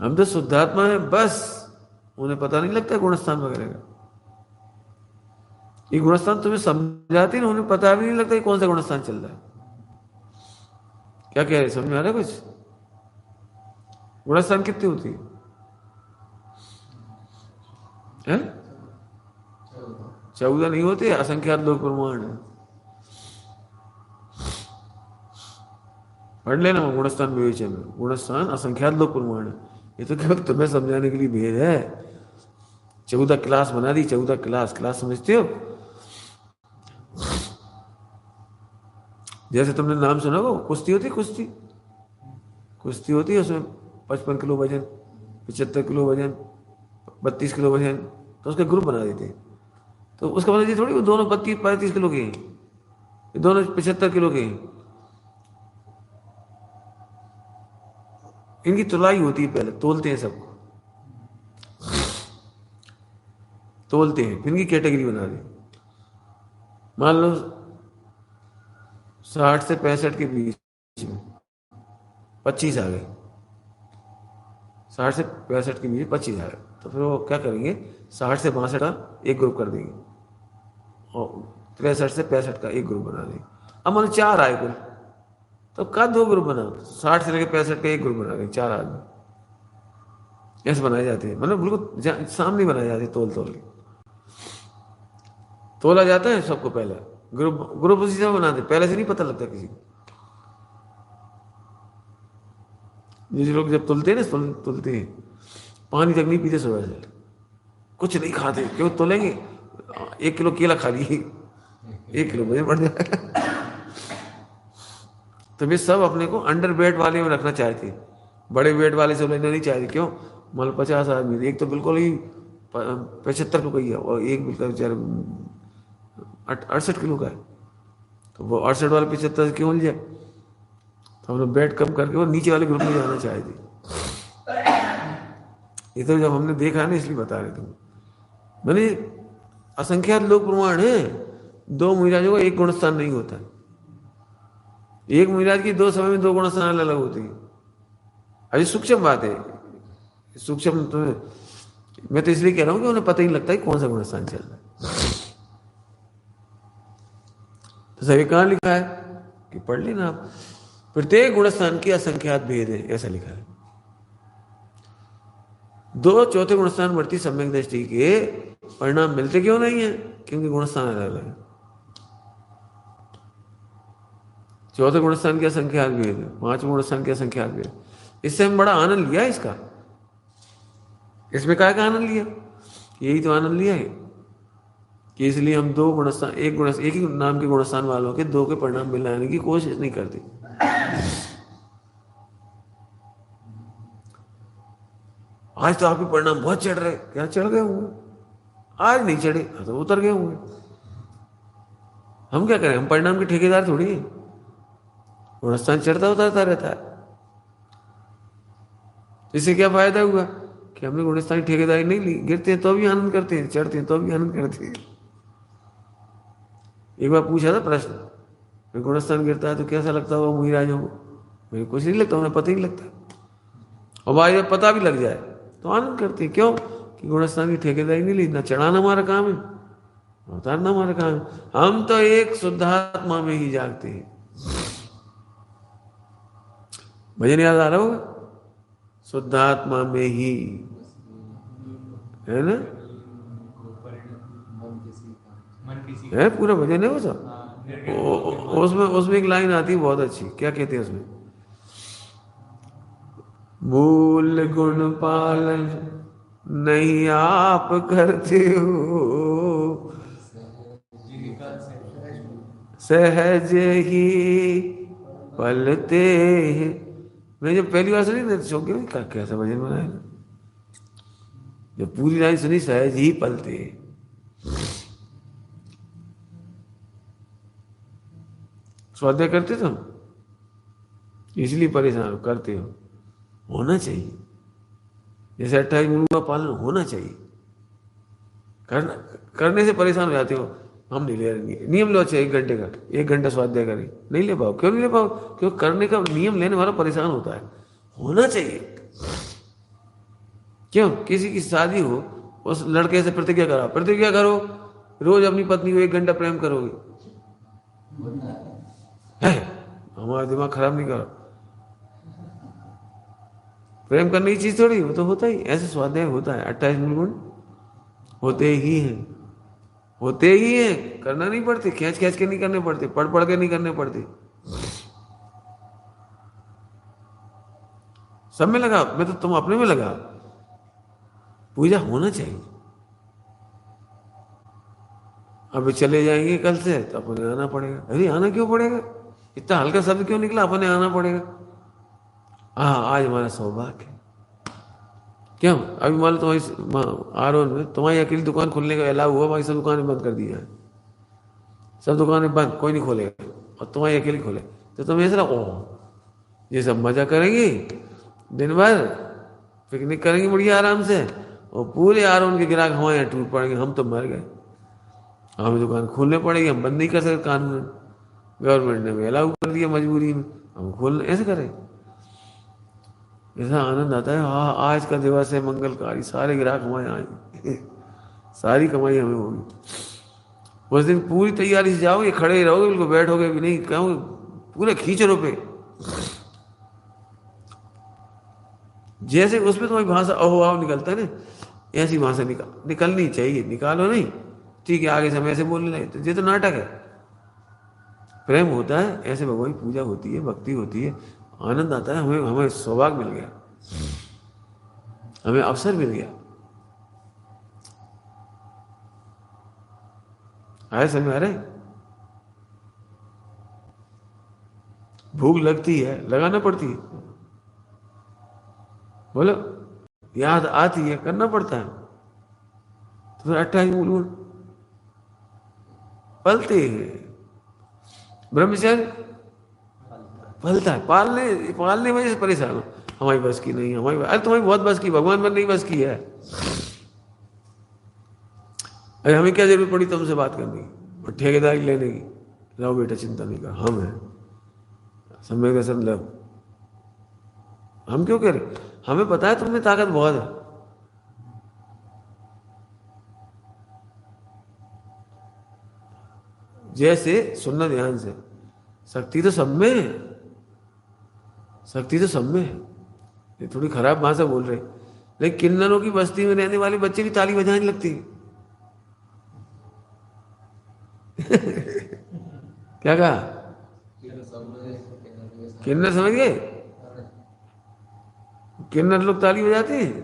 हम तो शुद्धात्मा है बस। उन्हें पता नहीं लगता गुणस्थान वगैरह का। ये गुणस्थान तुम्हें समझाते हैं, उन्हें पता भी नहीं लगता कौन सा गुणस्थान चल रहा है। क्या कह रहे, समझ में आ रहा है कुछ? गुणस्थान कितनी होती है? 14 नहीं होते, असंख्यात लोग प्रमाण है। पढ़ लेना गुणस्थान विवेचन में। गुणस्थान असंख्यात लोक प्रमाण है। ये तो केवल तुम्हें समझाने के लिए भेद है। 14 क्लास बना दी, 14 क्लास। क्लास समझते हो? जैसे तुमने नाम सुना हो, कुश्ती होती, कुश्ती कुश्ती होती है, उसमें 55 किलो वजन, 75 किलो वजन, 32 किलो वजन, तो उसके ग्रुप बना देते हैं। तो उसका मतलब ये थोड़ी वो दोनों 32-35 किलो के हैं, ये दोनों 75 किलो के हैं। इनकी तुलाई होती है, पहले तोलते हैं सबको, तोलते हैं, फिर इनकी कैटेगरी बना दी। मान लो 60 से 65 के बीच में 25 आ गए, 60 से 65 के बीच 25 आ गए, तो फिर वो क्या करेंगे, 60 से 62 का एक ग्रुप कर देंगे और 63 से 65 का एक ग्रुप बना देंगे। अब मान लो 4 आए कुल, तो का 2 ग्रुप बना, 60 से लेकर 65 का एक ग्रुप बना देंगे, 4 आदमी। ऐसे बनाए जाते हैं, मतलब बिल्कुल सामने बनाए जाते हैं, तोल तोल के तोला जाता है सबको। पहले ग्रुप ग्रुप उसी से बनाते, पहले से नहीं पता लगता किसी को। जैसे लोग जब तुलते हैं ना, तुलते हैं, पानी तक नहीं पीते सुबह से, कुछ नहीं खाते, क्यों तोलेंगे? 1 किलो केला खा लिए, 1 किलो वजन बढ़ जाएगा। तो वे सब अपने को अंडर वेट वाले में रखना चाहते हैं, बड़े वेट वाले से लेना नहीं चाहते। क्यों? मतलब 50 आदमी, एक तो बिल्कुल ही 75 किलो का ही है और एक बिल्कुल बेचारे 68 किलो का है, तो वो 68 वाले 75 से क्यों मिल जाए? तो हम लोग वेट कम करके वो नीचे वाले ग्रुप में जाना चाहते। ये तो जब हमने देखा ना, इसलिए बता रहे थे मैंने। असंख्यात लोक प्रमाण है, 2 मुनिराजों का एक गुणस्थान नहीं होता। एक मुनिराज की 2 समय में 2 गुणस्थान अलग अलग होती है। अभी सूक्ष्म बात है, सूक्ष्म तो मैं तो इसलिए कह रहा हूं कि उन्हें पता ही लगता है कौन सा गुणस्थान चल रहा है। तो सभी कहां लिखा है कि पढ़ लेना आप, प्रत्येक गुणस्थान की असंख्यात भेद है, ऐसा लिखा है। 2 चौथे गुणस्थान वर्ती सम्यक दृष्टि के परिणाम मिलते क्यों नहीं है? क्योंकि गुणस्थान अलग अलग है। चौथे गुणस्थान की असंख्यात भेद है, 5वें गुणस्थान की असंख्यात भेद। इससे हम बड़ा आनंद लिया इसका। इसमें काय का आनंद लिया? यही तो आनंद लिया है कि इसलिए हम 2 गुणस्थान, एक ही नाम के गुणस्थान वालों के 2 के परिणाम मिलाने की कोशिश नहीं करते। आज तो आपके परिणाम बहुत चढ़ रहे, क्या चढ़ गए होंगे? आज नहीं चढ़े तो उतर गए होंगे। हम क्या करें, हम परिणाम के ठेकेदार थोड़ी हैं। गुणस्थान चढ़ता उतरता रहता है। इससे क्या फायदा हुआ कि हमने गुणस्थान ठेकेदारी नहीं ली, गिरते हैं तो भी आनंद करते हैं, चढ़ते हैं तो भी आनंद करते हैं। एक बार पूछा था प्रश्न, मैं गुणस्थान गिरता है तो कैसा लगता होगा मुहिराजों को? मेरे कुछ नहीं लगता, उन्हें पता ही नहीं लगता। और भाई जब पता भी लग जाए तो आनंद करते हैं। क्यों? कि गुणस्थान की ठेकेदारी नहीं ली, ना चढ़ाना हमारा काम है, उतारना हमारा काम है। हम तो एक शुद्धात्मा में ही जागते हैं। भजन याद आ रहा होगा, शुद्धात्मा में ही, है ना? है पूरा भजन है वो सब। उसमें उसमें एक लाइन आती है बहुत अच्छी, क्या कहते हैं उसमें? मूल गुण पालन नहीं आप करते हो, सहज ही पलते हैं। मैं जब पहली बार सुनी तो चौंक गया, कैसा भजन बनाया। जब पूरी लाइन सुनी, सहज ही पलते हैं। स्वाध्याय करते तुम, इसलिए परेशान करते हो, होना चाहिए। जैसे 28 गुरु का पालन होना चाहिए, करने से परेशान हो जाते हो। हम नहीं ले रहे नियम, लो अच्छा 1 घंटे का, 1 घंटा स्वाध्याय करें, नहीं ले पाओ। क्यों नहीं ले पाओ? क्योंकि करने का नियम लेने वाला परेशान होता है। होना चाहिए। क्यों? किसी की शादी हो, उस लड़के से प्रतिज्ञा करो, प्रतिज्ञा करो रोज अपनी पत्नी को 1 घंटा प्रेम करोगे। हमारा दिमाग खराब नहीं करो, प्रेम करने की चीज थोड़ी, वो तो होता ही ऐसे। स्वाध्याय होता है, 28 गुण होते ही हैं, होते ही हैं। करना नहीं पड़ते, खींच खींच के नहीं करने पड़ते, पढ़ पढ़ के नहीं करने पड़ते। सब में लगा, मैं तो तुम अपने में लगा। पूजा होना चाहिए। अब चले जाएंगे कल से तो अपने आना पड़ेगा। अरे आना क्यों पड़ेगा, इतना हल्का शब्द क्यों निकला, अपने आना पड़ेगा। हाँ आज हमारा सौभाग्य है। क्यों, अभी मान लो तुम्हारी आरोन में तुम्हारी अकेली दुकान खोलने का अलाउ हुआ, बाकी सब दुकानें बंद कर दी है, सब दुकानें बंद, कोई नहीं खोलेगा, और तुम्हारी अकेली खोले तो तुम ऐसा ओह ये सब मजा करेंगी, दिन भर पिकनिक करेंगी बढ़िया आराम से, और पूरे आरोन के ग्राहक हमारे यहाँ टूट पड़ेंगे, हम तो मर गए, हमें दुकान खोलने पड़ेगी, हम बंद नहीं कर सकते, कानून गवर्नमेंट ने भी अलाउ कर दिया मजबूरी में, हम खोल ऐसे करें। ऐसा आनंद आता है, हाँ आज का दिवस है मंगलकारी, सारे ग्राहक हमारे आएंगे, सारी कमाई हमें होगी। उस दिन पूरी तैयारी से जाओगे, खड़े ही रहोगे, बिल्कुल बैठोगे भी नहीं, कहोगे पूरे खींचड़ों पे, जैसे उसमें तुम्हारी भाषा अहोभाव निकलता है ना, ऐसी भाषा निकलनी चाहिए, निकालो नहीं, ठीक है आगे से हम ऐसे बोलने लगे तो ये तो नाटक है। प्रेम होता है, ऐसे भगवान की पूजा होती है, भक्ति होती है, आनंद आता है, हमें हमें सौभाग्य मिल गया, हमें अवसर मिल गया। आए समझ आ रहे, भूख लगती है लगाना पड़ती है, बोलो याद आती है करना पड़ता है, तो फिर 28 मूल पलते हैं। ब्रह्मचर्य पलता है, पालने वजह से परेशान हो, हमारी बस की नहीं, अरे तुम्हारी बहुत बस की, भगवान पर नहीं बस की है। अरे हमें क्या जरूरत पड़ी तुमसे बात करने की और ठेकेदारी लेने की, रहो बेटा चिंता नहीं कर, हम हैं समय का संदर्भ, हम क्यों करें, हमें पता है तुम्हें ताकत बहुत है। जैसे सुनना ध्यान से, शक्ति तो सब में है, शक्ति तो सब में है, ये थोड़ी खराब भाषा बोल रहे, लेकिन किन्नरों की बस्ती में रहने वाले बच्चे भी ताली बजाने लगती है। क्या कहा, किन्नर समझ गए, किन्नर लोग ताली बजाते हैं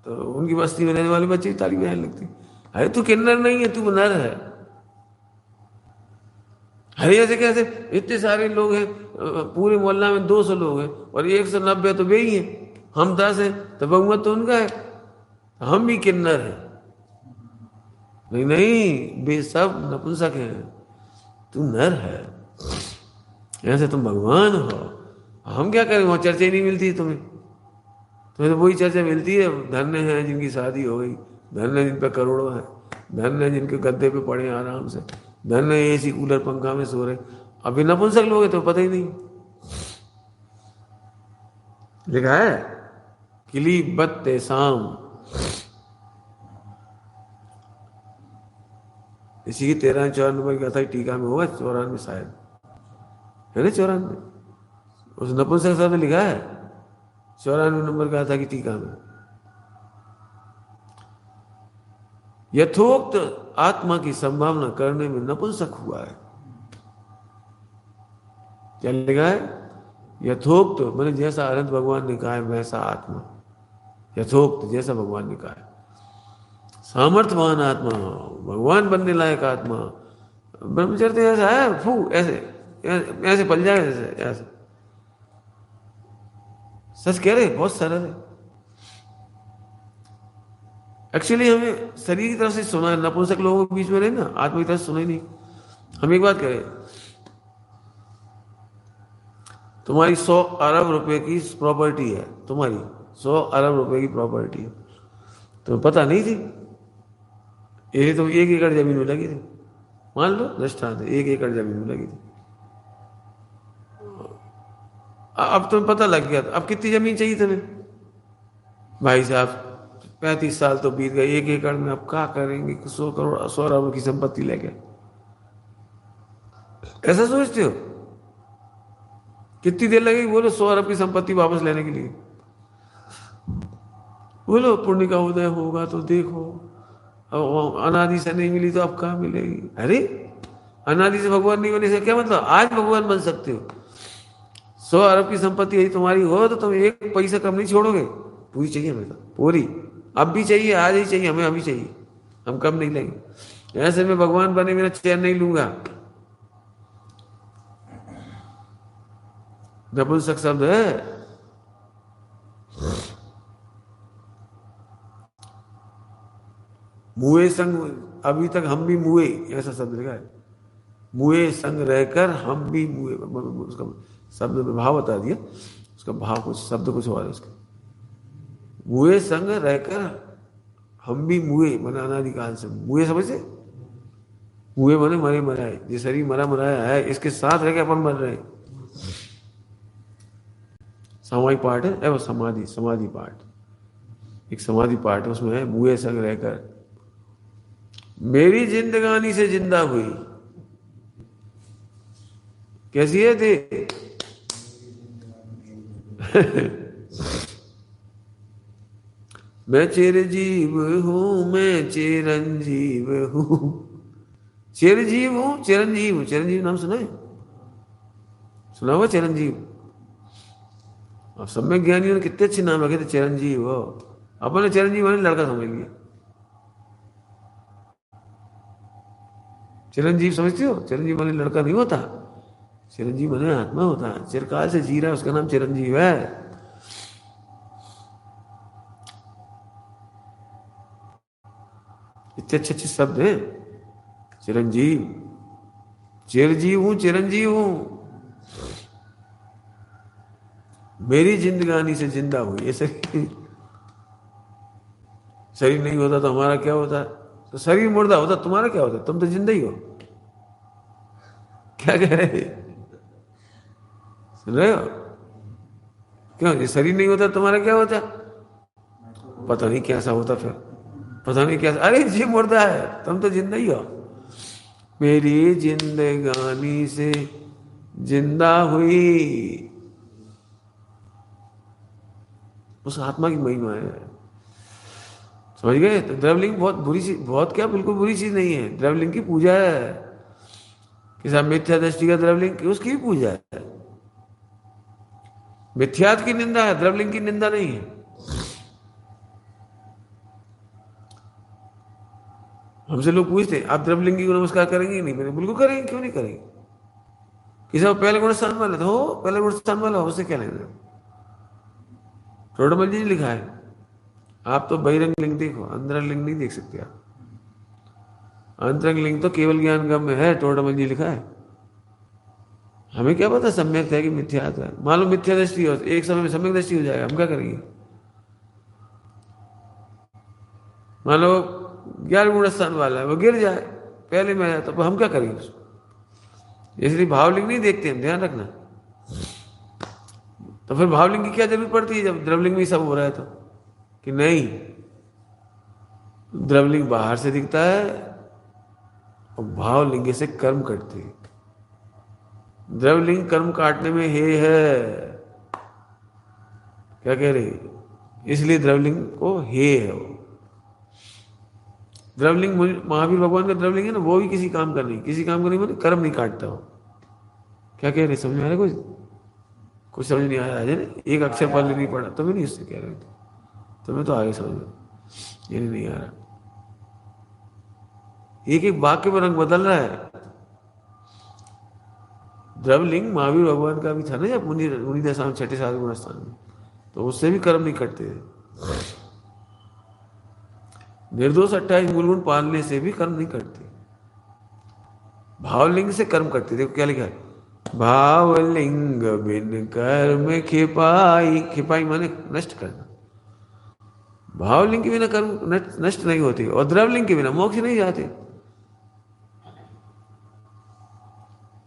तो उनकी बस्ती में रहने वाले बच्चे भी ताली बजाने लगते हैं। अरे तू किन्नर नहीं है, तू नर है। अरे ऐसे कैसे, इतने सारे लोग हैं, पूरे मोहल्ला में 200 लोग हैं और 190 तो वे ही हैं, हम 10 हैं, तो बहुमत तो उनका है, हम भी किन्नर हैं। नहीं नहीं, वे सब नपुंसक हैं, तू नर है, ऐसे तुम भगवान हो। हम क्या करें, वहां चर्चा ही नहीं मिलती तुम्हें, तुम्हें तो वही चर्चा मिलती है, धन्य है जिनकी शादी हो गई, धन्य जिन पे करोड़ों है, धन्य जिनके गद्दे पे पड़े आराम से, धन्य एसी कूलर पंखा में सो रहे। अभी नपुंसक लोग हैं तो पता ही नहीं। लिखा है किली बत्ते शाम, इसी की 13-54 नंबर की कथा टीका में होगा, 94 शायद है ना, 94 उस नपुंसक साहब ने लिखा है, 94 नंबर का था कि टीका में, यथोक्त आत्मा की संभावना करने में नपुंसक हुआ है। क्या लिखा है, यथोक्त मैंने जैसा अनंत भगवान ने कहा है वैसा आत्मा, यथोक्त जैसा भगवान ने कहा है, सामर्थ्यवान आत्मा, भगवान बनने लायक आत्मा, ब्रह्मचर्य ऐसा है, फू ऐसे ऐसे पल जाए, ऐसे सच कह रहे, बहुत सरल है। एक्चुअली हमें शरीर की तरफ से सुना है, नपुंसक लोगों के बीच में रहे ना, आत्मा की तरफ सुना ही नहीं। हम एक बात करें, तुम्हारी 100 अरब रुपए की प्रॉपर्टी है, तुम्हारी 100 अरब रुपए की प्रॉपर्टी है, तुम्हें पता नहीं थी, ये तो 1 एकड़ जमीन में लगी थी, मान लो दृष्टांत 1 एकड़ जमीन में लगी थी, अब तुम्हें पता लग गया, अब कितनी जमीन चाहिए तुम्हें, भाई साहब 35 साल तो बीत गए, 1 एकड़ में अब क्या करेंगे, 100 करोड़ 100 अरब की संपत्ति लेके, ऐसा सोचते हो, कितनी देर लगेगी बोलो 100 अरब की संपत्ति वापस लेने के लिए, बोलो पुण्य का उदय होगा तो देखो, अब अनादि से नहीं मिली तो अब कहाँ मिलेगी। अरे अनादि से भगवान नहीं बने से क्या मतलब, आज भगवान बन सकते हो, 100 अरब की संपत्ति यदि तुम्हारी हो तो तुम एक पैसा कम नहीं छोड़ोगे। पूरी चाहिए हमें तो, पूरी। अब भी चाहिए, आज ही चाहिए, हमें अभी चाहिए, हम कम नहीं लेंगे। ऐसे में भगवान बने बिना चैन नहीं लूंगा। नपुंसक शब्द है। मुए संग, अभी तक हम भी मुए, ऐसा शब्द लिखा है। मुए संग रहकर हम भी मुए, उसका शब्द में भाव बता दिया, उसका भाव कुछ, शब्द कुछ और है उसका। मुए संग रहकर हम भी मुए, मना अनादिकाल से मुए, समझे? मुए मने मरे मराए, ये शरीर मरा मराया है, इसके साथ रह के अपन मर रहे हैं। सामायिक पाठ है एवं समाधि, समाधि पाठ, एक समाधि पाठ है, उसमें है मुए संग रहकर मेरी जिंदगानी से जिंदा हुई। कैसी है थे? मैं चिरजीव हूं, मैं चिरंजीव हूं, चिरजीव हूं, चिरंजीव, चिरंजीव नाम सुना है? सुना हुआ चिरंजीव? और सम्यक ज्ञानियों ने कितने अच्छे नाम रखे थे, चिरंजीव हो। अपने चिरंजीव वाले लड़का समझ लिया। चिरंजीव समझते हो? चिरंजीव वाले लड़का नहीं होता, चिरंजीव बने आत्मा होता है, चिरकाल से जी रहा है, उसका नाम चिरंजीव है। इतने अच्छे अच्छे शब्द हैं। चिरंजीव, चिरजीव हूं, चिरंजीव हूं, मेरी जिंदगानी से जिंदा हुई। ये शरीर नहीं होता तो हमारा क्या होता? तो शरीर मुर्दा होता, तुम्हारा क्या होता? तुम तो जिंदा ही हो। क्या कह रहे? सुन रहे हो? क्यों? ये शरीर नहीं होता तुम्हारा क्या होता? पता नहीं कैसा होता फिर, पता नहीं कैसा। अरे जी मुर्दा है, तुम तो जिंदा ही हो। मेरी जिंदगानी से जिंदा हुई, उस आत्मा की महिमा है। समझ गए? तो द्रवलिंग बहुत बुरी चीज, बहुत क्या, बिल्कुल बुरी चीज नहीं है। द्रवलिंग की पूजा है कि सब मिथ्या दृष्टि का द्रवलिंग की, उसकी भी पूजा है। मिथ्यात की निंदा है, द्रवलिंग की निंदा नहीं है। हमसे लोग पूछते आप द्रवलिंगी को नमस्कार करेंगे? नहीं, मैंने बिल्कुल करेंगे, क्यों नहीं करेंगे? किसी को पहले गुण स्थान वाला हो, पहले गुण स्थान वाला हो, उससे क्या लेना? टोडरमल जी ने लिखा है, आप तो बहिरंग लिंग देखो, अंतरंग लिंग नहीं देख सकते आप। अंतरंग लिंग तो केवल ज्ञान गम में है, टोडरमल जी लिखा है। हमें क्या पता सम्यक है कि मिथ्या है? मान लो मिथ्या दृष्टि हो, एक समय में सम्यक दृष्टि हो जाएगा, हम क्या करेंगे? मान लो 11 गुण स्थान वाला है, वो गिर जाए, पहले में आया, तो हम क्या करेंगे उसको? इसलिए भावलिंग नहीं देखते हम, ध्यान रखना। तो फिर भावलिंग की क्या जरूरत पड़ती है जब द्रवलिंग में सब हो रहा है तो? कि नहीं, द्रवलिंग बाहर से दिखता है और भावलिंग से कर्म करते हैं। द्रवलिंग कर्म काटने में हे है, क्या कह रहे? इसलिए द्रवलिंग को हे है। वो द्रवलिंग महावीर भगवान का द्रवलिंग है ना, वो भी किसी काम का नहीं, किसी काम का नहीं, मतलब कर्म नहीं काटता हो। क्या कह रहे? समझ में आ रहा? कुछ समझ नहीं आया है ना? एक अक्षर पढ़ने नहीं पड़ा, तुम्हें नहीं उससे कह रहे थे, तुम्हें तो आगे समझ में, ये नहीं आ रहा। एक एक वाक्य में रंग बदल रहा है। द्रवलिंग महावीर भगवान का भी था ना, जब मुनि दशा 6 गुण स्थान में, तो उससे भी कर्म नहीं करते थे। निर्दोष 28 मूल गुण पालने से भी कर्म नहीं करते, भावलिंग से कर्म करते। देखो क्या लिखा है, भावलिंग बिन कर्म खिपाई, खिपाई माने नष्ट करना। भावलिंग के बिना कर्म नष्ट नहीं होते, और द्रवलिंग के बिना मोक्ष नहीं जाते।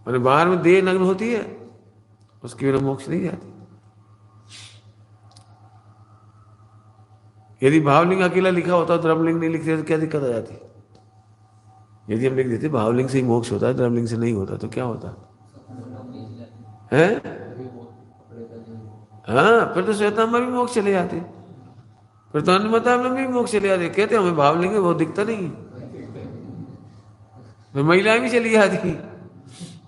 माने बाहर में देह नग्न होती है, उसके बिना मोक्ष नहीं जाते। यदि भावलिंग अकेला लिखा होता, द्रवलिंग नहीं लिखते तो क्या दिक्कत आ जाती? यदि हम लिख देते भावलिंग से ही मोक्ष होता है, द्रवलिंग से नहीं होता, तो क्या होता है? हाँ, फिर तो श्वेतांबर भी मोक्ष चले जाते, फिर तो अन्य मतावलंबी भी मोक्ष चले जाते। कहते हमें भावलिंग है, वो दिखता नहीं, फिर महिलाएं भी चली जाती,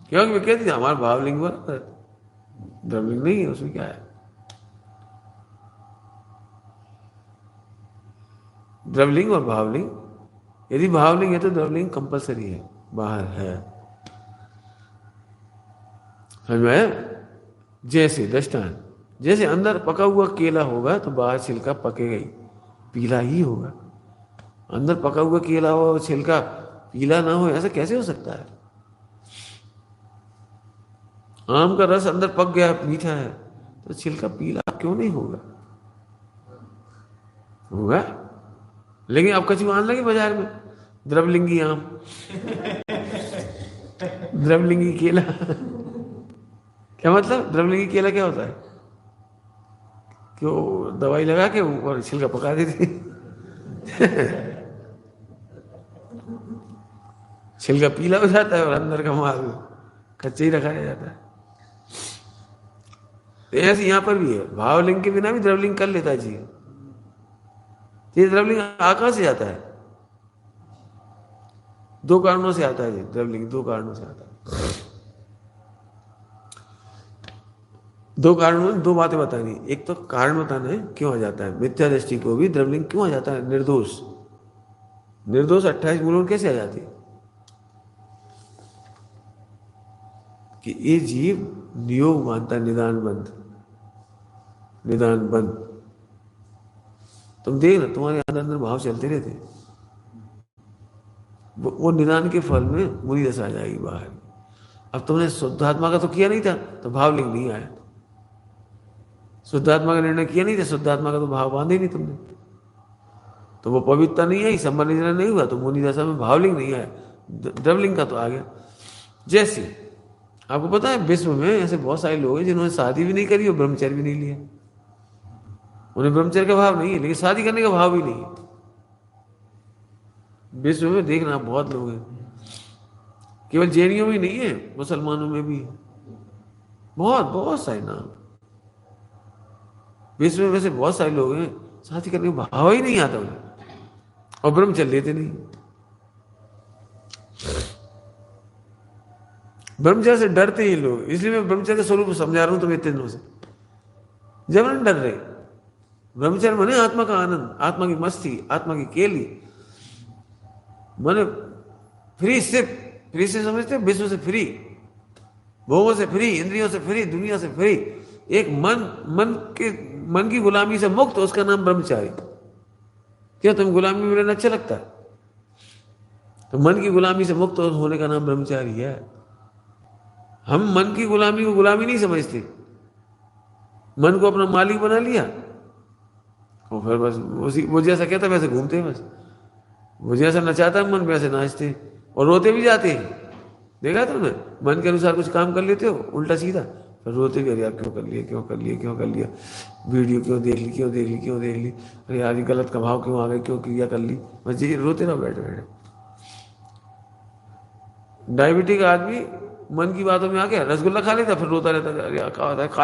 क्योंकि वे कहती हमारा भावलिंग बराबर। द्रवलिंग नहीं है, उसमें क्या है? द्रवलिंग और भावलिंग, यदि भावलिंग है तो द्रवलिंग कंपलसरी है, बाहर है। समझ में आया? जैसे दृष्टांत, जैसे अंदर पका हुआ केला होगा तो बाहर छिलका पकेगा ही, पीला ही होगा। अंदर पका हुआ केला हो और छिलका पीला ना हो, ऐसा कैसे हो सकता है? आम का रस अंदर पक गया, मीठा है, तो छिलका पीला क्यों नहीं होगा? होगा। लेकिन अब कछु आने लगे बाजार में, द्रवलिंगी आम, द्रवलिंगी केला। क्या मतलब? द्रवलिंगी केला क्या होता है? कि वो दवाई लगा के ऊपर छिलका पका देती। छिलका पीला हो जाता है और अंदर का माल कच्चे ही रखा रह जाता है। तो ऐसे यहां पर भी है, भावलिंग के बिना भी द्रवलिंग कर लेता है जी। ये द्रवलिंग आकाश से आता है, दो कारणों से आता है। द्रवलिंग दो कारणों से आता है। दो कारणों में दो बातें बतानी। एक तो कारण बताना है क्यों आ जाता है, मिथ्या दृष्टि को भी द्रवलिंग क्यों आ जाता है। निर्दोष, निर्दोष 28 मूलों कैसे आ जाती है? कि ये जीव नियोग मानता है, निदान बंद, निदान बंद। तुम देख ना, तुम्हारे अंदर अंदर भाव चलते रहते हैं, वो निदान के फल में बुरी दशा आ जाएगी बाहर। अब तुमने शुद्धात्मा का तो किया नहीं था, तो भावलिंग नहीं आया। शुद्धात्मा का निर्णय किया नहीं था, शुद्धात्मा का तो भाव बांधे नहीं तुमने, तो वो पवित्रता नहीं आई, संबंध नहीं हुआ, तो मुनि दशा में भावलिंग नहीं आया, द्रवलिंग का तो आ गया। जैसे आपको पता है विश्व में ऐसे बहुत सारे लोग हैं जिन्होंने शादी भी नहीं करी और ब्रह्मचर्य भी नहीं लिया। उन्हें ब्रह्मचर्य का भाव नहीं है, लेकिन शादी करने का भाव भी नहीं है। विश्व में देखना बहुत लोग हैं, केवल जैनियों में नहीं है, मुसलमानों में भी बहुत बहुत सारे नाम। विश्व में वैसे बहुत सारे लोग हैं, शादी करने का भाव ही नहीं आता उन्हें, और ब्रह्मचर्य लेते नहीं। ब्रह्मचर्य से डरते ही लोग, इसलिए मैं ब्रह्मचर्य का स्वरूप समझा रहा हूं तुम्हें इतने दिनों से। जब नहीं डर रहे, ब्रह्मचर्य माने आत्मा का आनंद, आत्मा की मस्ती, आत्मा की केली, माने फ्री, सिर्फ फ्री से समझते, विश्व से फ्री, भोगों से फ्री, इंद्रियों से फ्री, दुनिया से फ्री, एक मन की गुलामी से मुक्त, उसका नाम ब्रह्मचारी। क्या तुम गुलामी में रहना अच्छा लगता है? तो मन की गुलामी से मुक्त होने का नाम ब्रह्मचारी है। हम मन की गुलामी को गुलामी नहीं समझते, मन को अपना मालिक बना लिया, और फिर बस उसी वो जैसा कहता वैसे घूमते हैं। बस वो जैसा नचाता है मन वैसे नाचते, और रोते भी जाते हैं। देखा तुमने? मन के अनुसार कुछ काम कर लेते हो उल्टा सीधा, फिर रोते भी, अरे यार क्यों कर लिया, क्यों कर लिया, क्यों कर लिया, वीडियो क्यों देख ली, क्यों देख ली, क्यों देख ली, अरे यार ये गलत का भाव क्यों आ गए, क्यों क्रिया कर ली, बस ये रोते रहो बैठे बैठे। डायबिटिक आदमी मन की बातों में आके रसगुल्ला खा लेता, फिर रोता रहता, अरे यार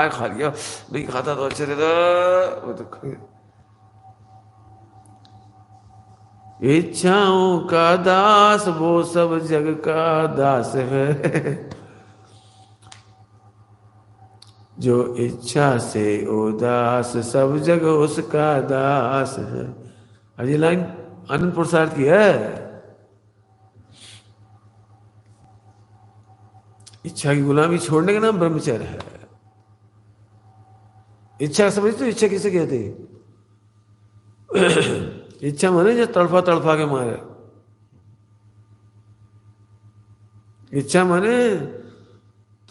खा लिया, नहीं खाता तो अच्छे रहता। वो तो इच्छाओं का दास वो सब जग का दास है, जो इच्छा से उदास सब जग उसका दास है। अरे लाइन आनंद प्रसाद की है। इच्छा की गुलामी छोड़ने का नाम ब्रह्मचर्य है। इच्छा समझते हो? इच्छा किसे कहते हैं? इच्छा माने जो तड़फा तड़फा के मारे। इच्छा माने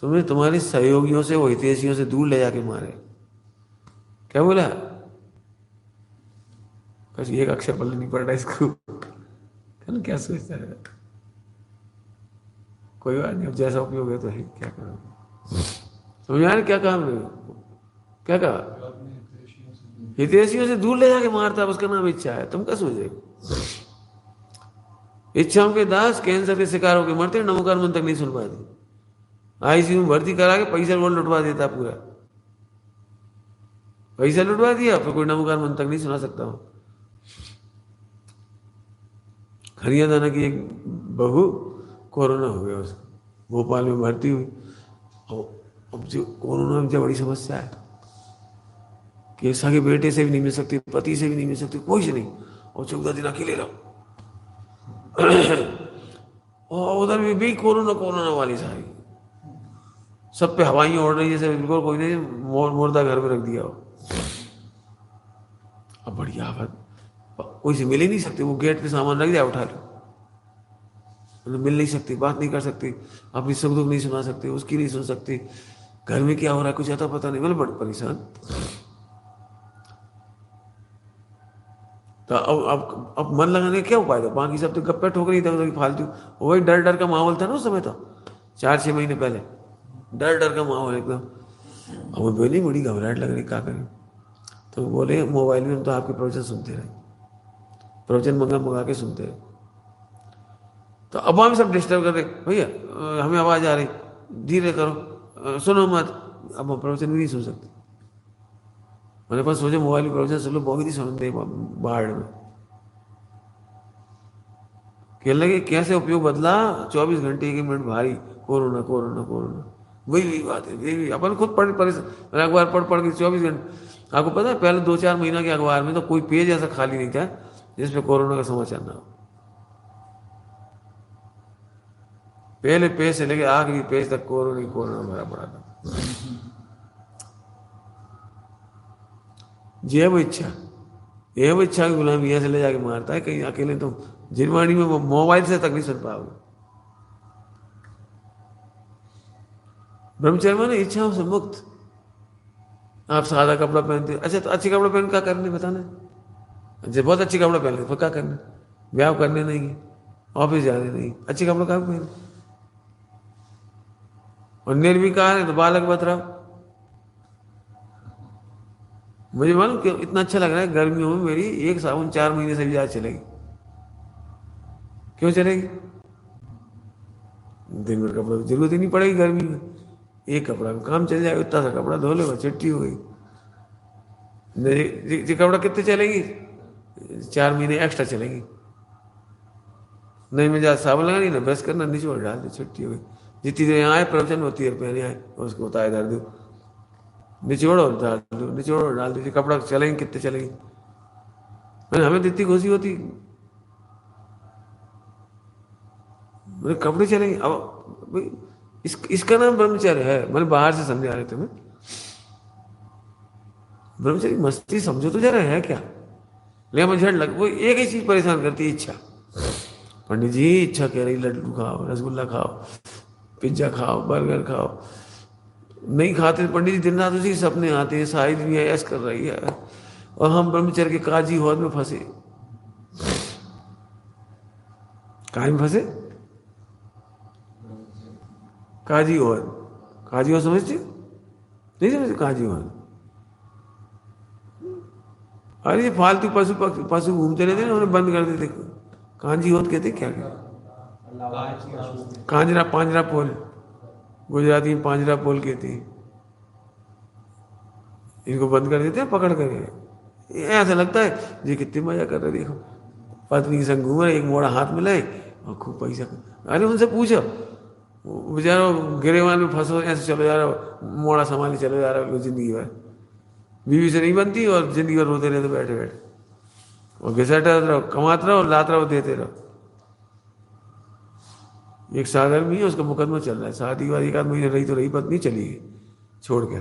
तुम्हें तुम्हारे सहयोगियों से, वो हितैषियों से दूर ले जाके मारे। क्या बोला? कुछ एक अक्षर पल्ले नहीं पड़ रहा इसको, क्या सोचता है? कोई बात नहीं, जैसा उपयोग है तो है, क्या करोगे? समझ आया क्या काम है? क्या कहा? हितैषियों से दूर ले जाके मारता है, उसका नाम इच्छा है। तुम क्या सोचे? इच्छाओं के दास कैंसर के शिकार होकर मरते, नमोकार मन तक नहीं सुन पाते, आईसीयू में भर्ती करा के पैसा वो लुटवा देता, पूरा पैसा लुटवा दिया, फिर कोई नमोकार मन तक नहीं सुना सकता हूं। हरियाणा की एक बहू कोरोना हो गया उसको, भोपाल में भर्ती हुई, अब जो कोरोना में जो बड़ी समस्या है कि सगे बेटे से भी नहीं मिल सकती, पति से भी नहीं मिल सकती, कोई से नहीं, और 14 दिन अकेले रहो। और उधर भी कोरोना कोरोना वाली सारी, सब पे हवाइयाँ उड़ रही जैसे बिल्कुल कोई नहीं मुर्दा घर में रख दिया हो। अब बढ़िया आफत, कोई से मिल ही नहीं सकते, वो गेट पे सामान रख दिया उठा लो, मतलब मिल नहीं सकती, बात नहीं कर सकती, अपनी सुख दुख नहीं सुना सकते, उसकी नहीं सुन सकती, घर में क्या हो रहा है कुछ आता पता नहीं, मतलब बड़े परेशान। तो अब मन लगाने का क्या उपाय था, बाकी सब तो गप्पे ठोक रही था फालतू, वही डर डर का माहौल था ना उस समय, तो 4-6 महीने पहले डर डर का माहौल एकदम। अब बोली बड़ी घबराहट लग रही, क्या करें। तो बोले मोबाइल में हम तो आपके प्रवचन सुनते रहे, प्रवचन मंगा के सुनते रहे। तो अब हम सब डिस्टर्ब कर रहे, भैया हमें आवाज आ रही, धीरे करो, सुनो मत। अब हम प्रवचन भी नहीं सुन सकते। मैंने पास सोचे मोबाइल में प्रवचन सुन लो, बहुत ही सुन दे बाढ़ में। कहने लगे कैसे उपयोग बदला, 24 घंटे 1 मिनट भारी, कोरोना कोरोना कोरोना, वही बात है, यही अपन खुद पढ़ परेशान, अखबार पढ़ के 24 घंटे। आपको पता है पहले 2-4 महीना के अखबार में तो कोई पेज ऐसा खाली नहीं था जिसमें कोरोना का समाचार ना हो। पहले पेज से लेके आखिरी पेज तक कोरोना कोरोना भरा पड़ा था। ये वो इच्छा की गुलामी ऐसे ले जाके मारता है, कहीं अकेले तो जिनवाणी में मोबाइल से तक नहीं सुन पाओगे। ब्रह्मचर्य माने इच्छाओं से मुक्त। आप सादा कपड़ा पहनते, अच्छा तो अच्छे कपड़ा पहन क्या करने बताना, अच्छा बहुत अच्छे कपड़ा पहन फिर क्या करना, व्यायाम करने नहीं है, ऑफिस जाने नहीं, अच्छे कपड़ा क्या पहने। और निर्विकार है तो बालक बत रहा। मुझे मालूम क्यों इतना अच्छा लग रहा है, गर्मियों में मेरी एक साबुन 4 महीने से भी ज्यादा चलेगी। क्यों चलेगी, दिन में कपड़ों की जरूरत ही नहीं पड़ेगी गर्मी में, एक कपड़ा में काम चल जाएगा, इतना सा कपड़ा धो लो चिट्ठी हो गई। ये कपड़ा कितने चलेगी, 4 महीने एक्स्ट्रा चलेगी। नहीं मैं ज्यादा साबुन लगानी ना, ब्रश करना, निचोड़ डाल दे, छुट्टी हो गई। जितनी देर यहाँ आए प्रवचन होती है पहले आए, उसको बताया कर दो, निचोड़ो डाल दो, निचोड़ो डाल दीजिए, कपड़ा चलेंगे कितने चलेंगे। मैंने हमें इतनी खुशी होती, मेरे कपड़े चलेंगे। अब इसका नाम ब्रह्मचर्य है, मैंने बाहर से समझा रहे थे मैं। ब्रह्मचर्य मस्ती समझो तो जरा है क्या, लेकिन मुझे लग वो एक ही चीज परेशान करती है, इच्छा। पंडित जी इच्छा कह रही लड्डू खाओ, रसगुल्ला खाओ, पिज्जा खाओ, बर्गर खाओ, नहीं खाते पंडित जी, दिन रात उसी सपने आते हैं, सारी दुनिया ऐश कर रही है और हम ब्रह्मचर्य के काजी हौद में फंसे। कहाँ में फंसे, काजी हौद, काजी हौद समझते नहीं, समझते काजी हौद। अरे ये फालतू पशु घूमते रहते हैं, उन्हें बंद कर देते, कांजी हौद कहते क्या, कांजरा पांजरा पोल, गुजराती में पांजरा पोल कहते हैं, इनको बंद कर देते हैं पकड़ कर। ऐसा लगता है जी कितनी मजा कर रहे, देखो पत्नी के संग घूम रहे, एक मोड़ा हाथ में लाए और खूब पैसा। अरे उनसे पूछो, बेचारा गिरेवान में फंसो, ऐसे चलो जा रहा, मोड़ा संभाले चलो जा रहा जिंदगी भर, बीवी से नहीं बनती और जिंदगी भर रोते रहते बैठे बैठे, और घिसटते रहो, कमाते रहो, लात रहो, देते रहो। एक सागर में उसका मुकदमा चल रहा है, शादी वादी 1 आध महीने रही तो रही, पत्नी चली गई छोड़ के।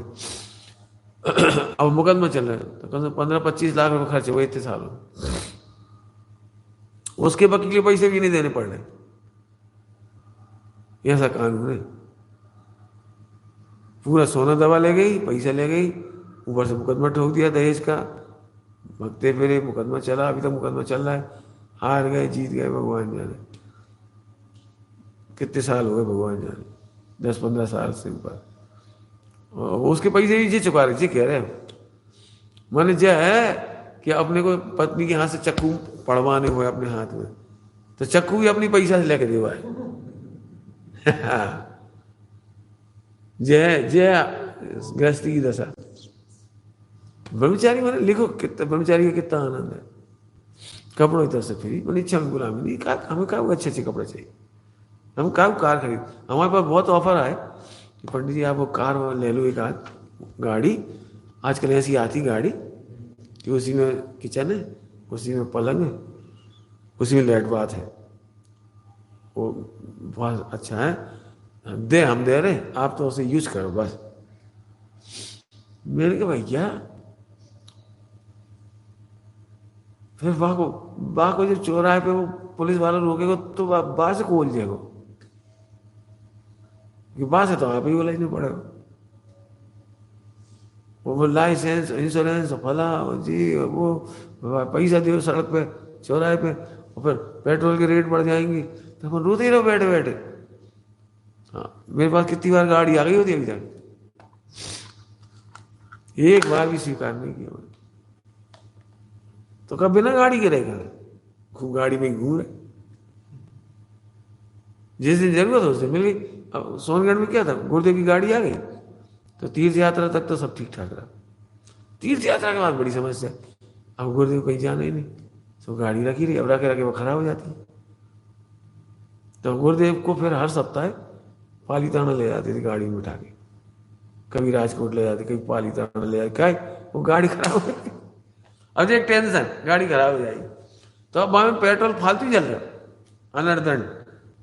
अब मुकदमा चल रहा है, तो कम से कम 15-25 लाख रुपए खर्च हुए इतने सालों, उसके वकील के पैसे भी नहीं देने पड़ रहे, ऐसा कानून है। पूरा सोना दवा ले गई, पैसा ले गई, ऊपर से मुकदमा ठोक दिया दहेज का, भगते फिरे, मुकदमा चला, अभी तक मुकदमा चल रहा है, हार गए जीत गए भगवान जाने, कितने साल हो गए भगवान जाने, 10-15 साल से ऊपर। उसके पैसे भी जी चुका रहे, जी कह रहे माने यह है कि अपने को पत्नी के हाथ से चक्कू पड़वाने हुए अपने हाथ में, तो चक्कू भी अपनी पैसा से लेके देवा है। जय जय गृहस्थी की दशा। ब्रह्मचारी मैंने लिखो कितना, ब्रह्मचारी का कितना आनंद है, कपड़ों की तरफ से फ्री, मैंने इच्छा में गुलामी नहीं, हमें क्या अच्छे अच्छे कपड़े चाहिए, हम क्या कार खरीद, हमारे पास बहुत ऑफर आए, कि पंडित जी आप वो कार ले लो, एक आध गाड़ी, आजकल ऐसी आती गाड़ी कि उसी में किचन है, उसी में पलंग है, उसी में लेट बाथ है, वो बहुत अच्छा है, हम दे रहे, आप तो उसे यूज करो बस। मैंने कहा भैया, फिर वहां को जब चौराहे पे वो पुलिस वाला रोकेगा तो बाहर से खोल जाएगा, बाहर से तो आप ही बोला ही नहीं पड़ेगा। वो लाइसेंस इंश्योरेंस फला जी, वो पैसा दो सड़क पे चौराहे पे, और फिर पेट्रोल के रेट बढ़ जाएंगी, तो अपन रोते ही रहो बैठे बैठे। हाँ, मेरे पास कितनी बार गाड़ी आ गई होती अभी तक, एक बार भी स्वीकार नहीं किया मैंने। तो कब बिना गाड़ी के रहेगा, खूब गाड़ी में घूम रहे, जिस दिन जरूरत हो उस दिन मिल गई। अब सोनगढ़ में क्या था, गुरुदेव की गाड़ी आ गई तो तीर्थ यात्रा तक तो सब ठीक ठाक रहा। तीर्थ यात्रा के बाद बड़ी समस्या, अब गुरुदेव कहीं जाना ही नहीं, तो गाड़ी रखी रही, अब रखे रखे वो खराब हो जाती है। तो गुरुदेव को फिर हर सप्ताह पालीताना ले जाते थे गाड़ी में उठा के, कभी राजकोट ले जाते, कभी पालीताना ले जाते, क्या वो गाड़ी खराब हो गई। अब एक टेंशन, गाड़ी खराब हो जाएगी, तो अब वहां पेट्रोल फालतू ही जल रहा, अनर्दंड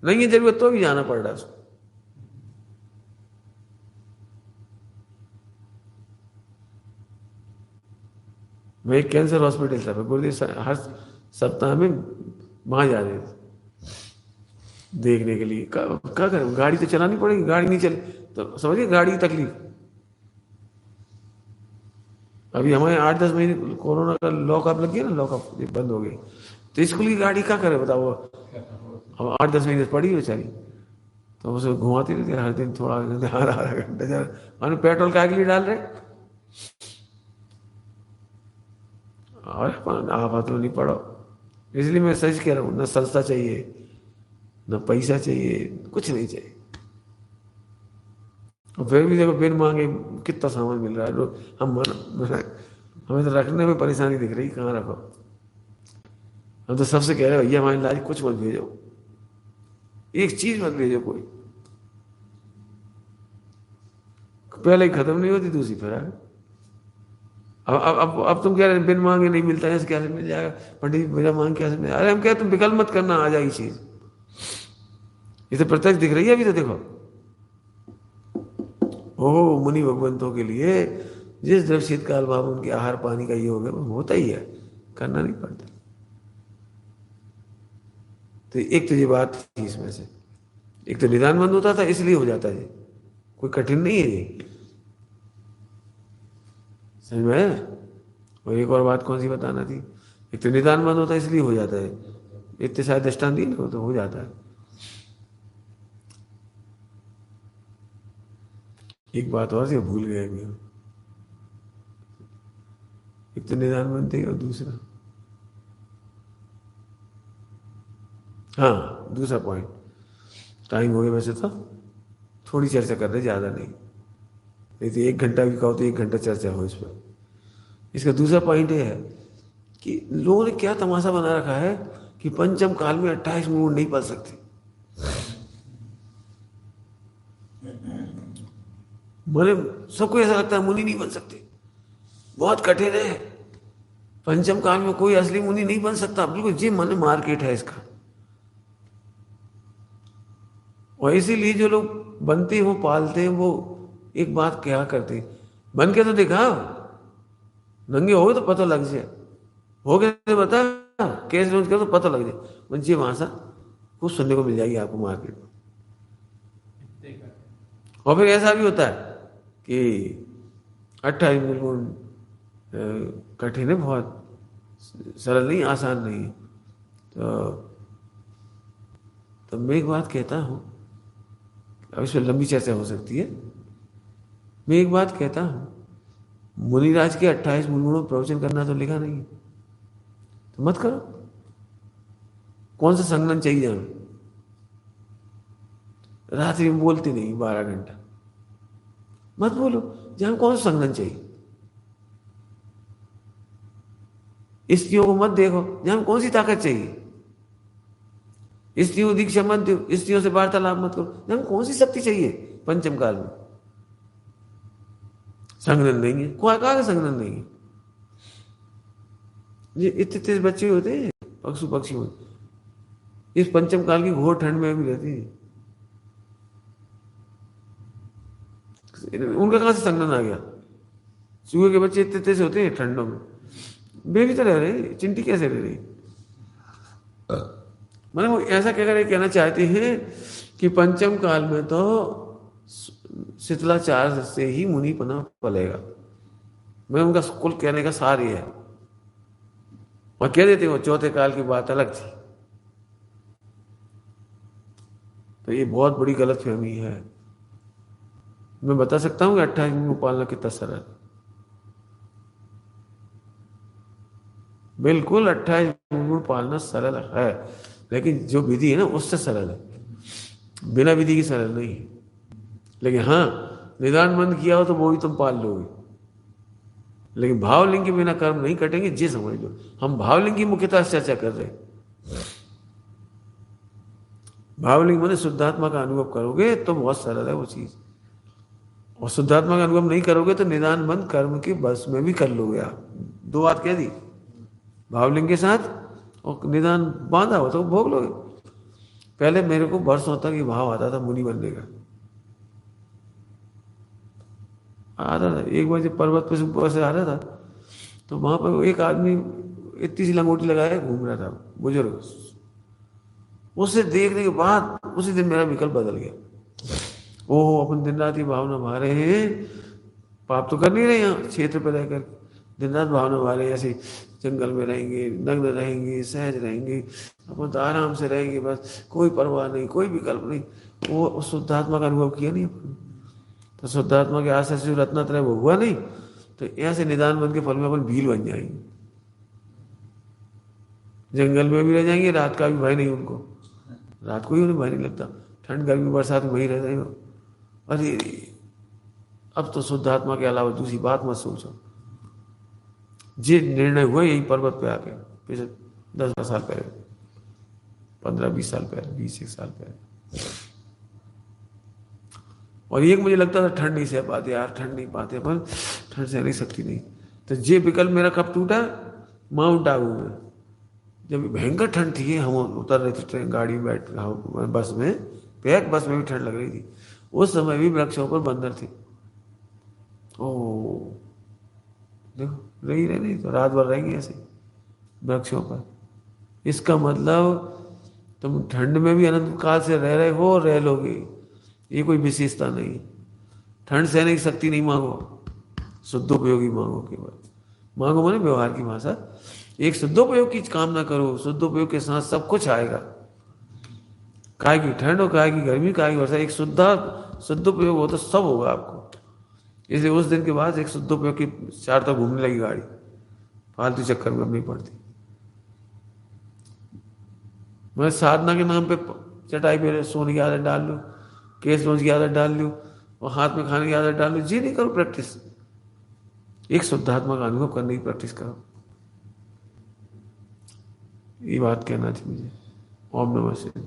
नहीं है जरूरत तो भी जाना पड़ रहा है उसको। मैं एक कैंसर हॉस्पिटल था, गुरुदेव हर सप्ताह में वहां जा रहे थे देखने के लिए। क्या करें, गाड़ी तो चलानी पड़ेगी, गाड़ी नहीं चले तो समझिए गाड़ी की तकलीफ। अभी हमारे 8-10 महीने कोरोना का लॉकअप लग गया ना, लॉकअप बंद हो गई, तो स्कूल की गाड़ी क्या करे बताओ, अब 8-10 महीने पड़ी बेचारी, तो उसे घुमाती रहती हर दिन, थोड़ा आधा घंटा जा, पेट्रोल काय के लिए डाल रहे, और आप तो नहीं पढ़ो। इसलिए मैं सच कह रहा हूँ, न संस्था चाहिए, न पैसा चाहिए, कुछ नहीं चाहिए। और फिर भी देखो बिन मांगे कितना सामान मिल रहा है, हमें तो रखने में परेशानी दिख रही, कहाँ रखो। हम तो सबसे कह रहे भैया हमारे लाज कुछ मत भेजो, एक चीज मत भेजो कोई, पहले ही खत्म नहीं होती दूसरी फिर अब तुम कह रहे बिन मांगे नहीं मिलता है, कैसे मिल जाएगा पंडित जी, बिना मांग कैसे मिल जाएगा। अरे हम कह तुम विकल्प मत करना, आ जाएगी चीज, ये तो प्रत्यक्ष दिख रही है अभी तो देखो। ओह मुनि भगवंतों के लिए जिस द्रव शीतकाल भाव उनके आहार पानी का योग है वो होता ही है, करना नहीं पड़ता। तो एक तो ये बात थी इसमें से, एक तो निदान बंद होता था इसलिए हो जाता है, कोई कठिन नहीं है ये, समझ में। और एक और बात कौन सी बताना थी, एक तो निदान बंद होता है इसलिए हो जाता है, इतने सारे दृष्टांत दिए ना तो हो जाता है। एक बात और थी भूल गए अभी, एक तो निदान बंद थे और दूसरा, हाँ दूसरा पॉइंट, टाइम हो गया वैसे तो थोड़ी चर्चा कर रहे, ज्यादा नहीं तो 1 घंटा भी कहो तो 1 घंटा चर्चा हो इस पर। इसका दूसरा पॉइंट ये है कि लोगों ने क्या तमाशा बना रखा है कि पंचम काल में 28 मुंह नहीं पढ़ सकते। मैंने सबको ऐसा लगता है मुनि नहीं बन सकते, बहुत कठिन है, पंचम काल में कोई असली मुनि नहीं बन सकता, बिल्कुल जी मन मार्केट है इसका। और इसीलिए जो लोग बनते हैं वो पालते हैं, वो एक बात क्या करते हैं, बन के तो दिखाओ, नंगे हो तो पता लग जाए, हो गए तो बता कैसे रोज कर तो पता लग जाए, मुझे वहां सा कुछ सुनने को मिल जाएगी आपको मार्केट में। और फिर ऐसा भी होता है कि 28 बिल्कुल कठिन है, बहुत सरल नहीं, आसान नहीं। तो मैं एक बात कहता हूं, अब इस पर लंबी चर्चा हो सकती है, मैं एक बात कहता हूं, मुनिराज के 28 मुनिगुणों प्रवचन करना तो लिखा नहीं, तो मत करो। कौन सा संगठन चाहिए जहां रात्रि में बोलते नहीं 12 घंटा, मत बोलो, जहां कौन सा संगठन चाहिए। स्त्रियों को मत देखो, जहां कौन सी ताकत चाहिए। स्त्रियों दीक्षा मत दो, स्त्रियों से वार्तालाप मत करो, जहां कौन सी शक्ति चाहिए पंचम काल में। संघनन नहीं है, कोई कहा संघनन नहीं है। ये इतने तेज बच्चे होते हैं पशु पक्षी होते, इस पंचम काल की घोर ठंड में भी रहती है, उनका कहां से संघनन आ गया? चूहे के बच्चे इतने तेज होते हैं ठंडों में, बेबी तो रह रहे, चिंटी कैसे रह रही? मैंने वो ऐसा कहकर कहना चाहते हैं कि पंचम काल में तो शिथिलाचार से ही मुनिपना पलेगा। मैं उनका कुल कहने का सार ही है, और कह देते हो चौथे काल की बात अलग थी। तो ये बहुत बड़ी गलतफहमी है। मैं बता सकता हूं कि 28 दिन को पालना कितना सरल, बिल्कुल 28 दिन पालना सरल है, लेकिन जो विधि है ना उससे सरल है, बिना विधि की सरल नहीं है। लेकिन हाँ, निदान बंद किया हो तो वो भी तुम पाल लोगे, लेकिन भावलिंग के बिना कर्म नहीं कटेंगे, जी समझ लो। हम भावलिंग की मुख्यतः चर्चा कर रहे हैं। भावलिंग माने शुद्धात्मा का अनुभव करोगे तो बहुत सरल है वो चीज, और शुद्धात्मा का अनुभव नहीं करोगे तो निदान बंद कर्म के बस में भी कर लोगे आप। दो बात कह दी, भावलिंग के साथ और निदान बांधा हो तो भोग लोगे। पहले मेरे को वर्षों तक ये भाव आता था मुनि बनने का, आता था। एक बार जब पर्वत पे ऊपर से आ रहा था तो वहां पर एक आदमी इतनी सी लंगोटी लगाए घूम रहा था, बुजुर्ग। उसे देखने के बाद उसी दिन मेरा विकल्प बदल गया। ओहो, अपन दिन रात ही भावना भा रहे हैं, पाप तो कर नहीं रहे यहाँ क्षेत्र पर रहकर, दिन रात भावना भा रहे हैं, ऐसे जंगल में रहेंगे, नग्न रहेंगे, सहज रहेंगे, अपन तो आराम से रहेंगे, बस कोई परवाह नहीं, कोई विकल्प नहीं। वो शुद्धात्मा का अनुभव किया नहीं अपन, तो शुद्धात्मा के आश्रय से जो रत्नात्रय वो हुआ नहीं, तो यहाँ से निदान बन के फल में अपन भील बन जाएंगे, जंगल में भी रह जाएंगे, रात का भी भय नहीं उनको, रात को ही उन्हें भय नहीं लगता, ठंड गर्मी बरसात में वही रह जाएंगे। अरे अब तो शुद्धात्मा के अलावा दूसरी बात मत सोचो। जे निर्णय हुआ यही पर्वत पे आके, पिछले 10 साल पहले, 15-20 साल पहले, 20 साल पहले। और एक मुझे लगता था ठंड नहीं सह पाते यार, ठंड नहीं पाते अपन, ठंड सह नहीं सकती नहीं। तो ये विकल्प मेरा कब टूटा? माउंट आबू में, जब भयंकर ठंड थी, हम उतर रहे थे ट्रेन गाड़ी में बैठ, बस में, पैक बस में भी ठंड लग रही थी। उस समय भी वृक्षों पर बंदर थे। ओ देखो, रही रहे नहीं तो रात भर रहेंगे ऐसे वृक्षों पर। इसका मतलब तुम ठंड में भी अनंत काल से रह रहे हो, रह लोगे, ये कोई विशेषता नहीं। ठंड सहने की शक्ति नहीं मांगो, शुद्धोपयोगी मांगो। केवल मांगो माने व्यवहार की भाषा, एक शुद्धोपयोग की कामना करो, शुद्धोपयोग के साथ सब कुछ आएगा। काय की ठंड हो, काय की गर्मी, काय की वर्षा, एक शुद्धोपयोग हो तो सब होगा आपको। इसलिए उस दिन के बाद एक शुद्धोपयोग की चार तक घूमने लगी गाड़ी, फालतू चक्कर में नहीं पड़ती। मैं साधना के नाम पे चटाई पे सोने की आदत डाल लूँ, केस धोने की आदत डाल लूँ, और हाथ में खाने की आदत डाल लूँ, जी नहीं करो प्रैक्टिस। एक शुद्धात्मा का अनुभव करने की प्रैक्टिस करो। ये बात कहना थी मुझे। ओम नमः शिवाय।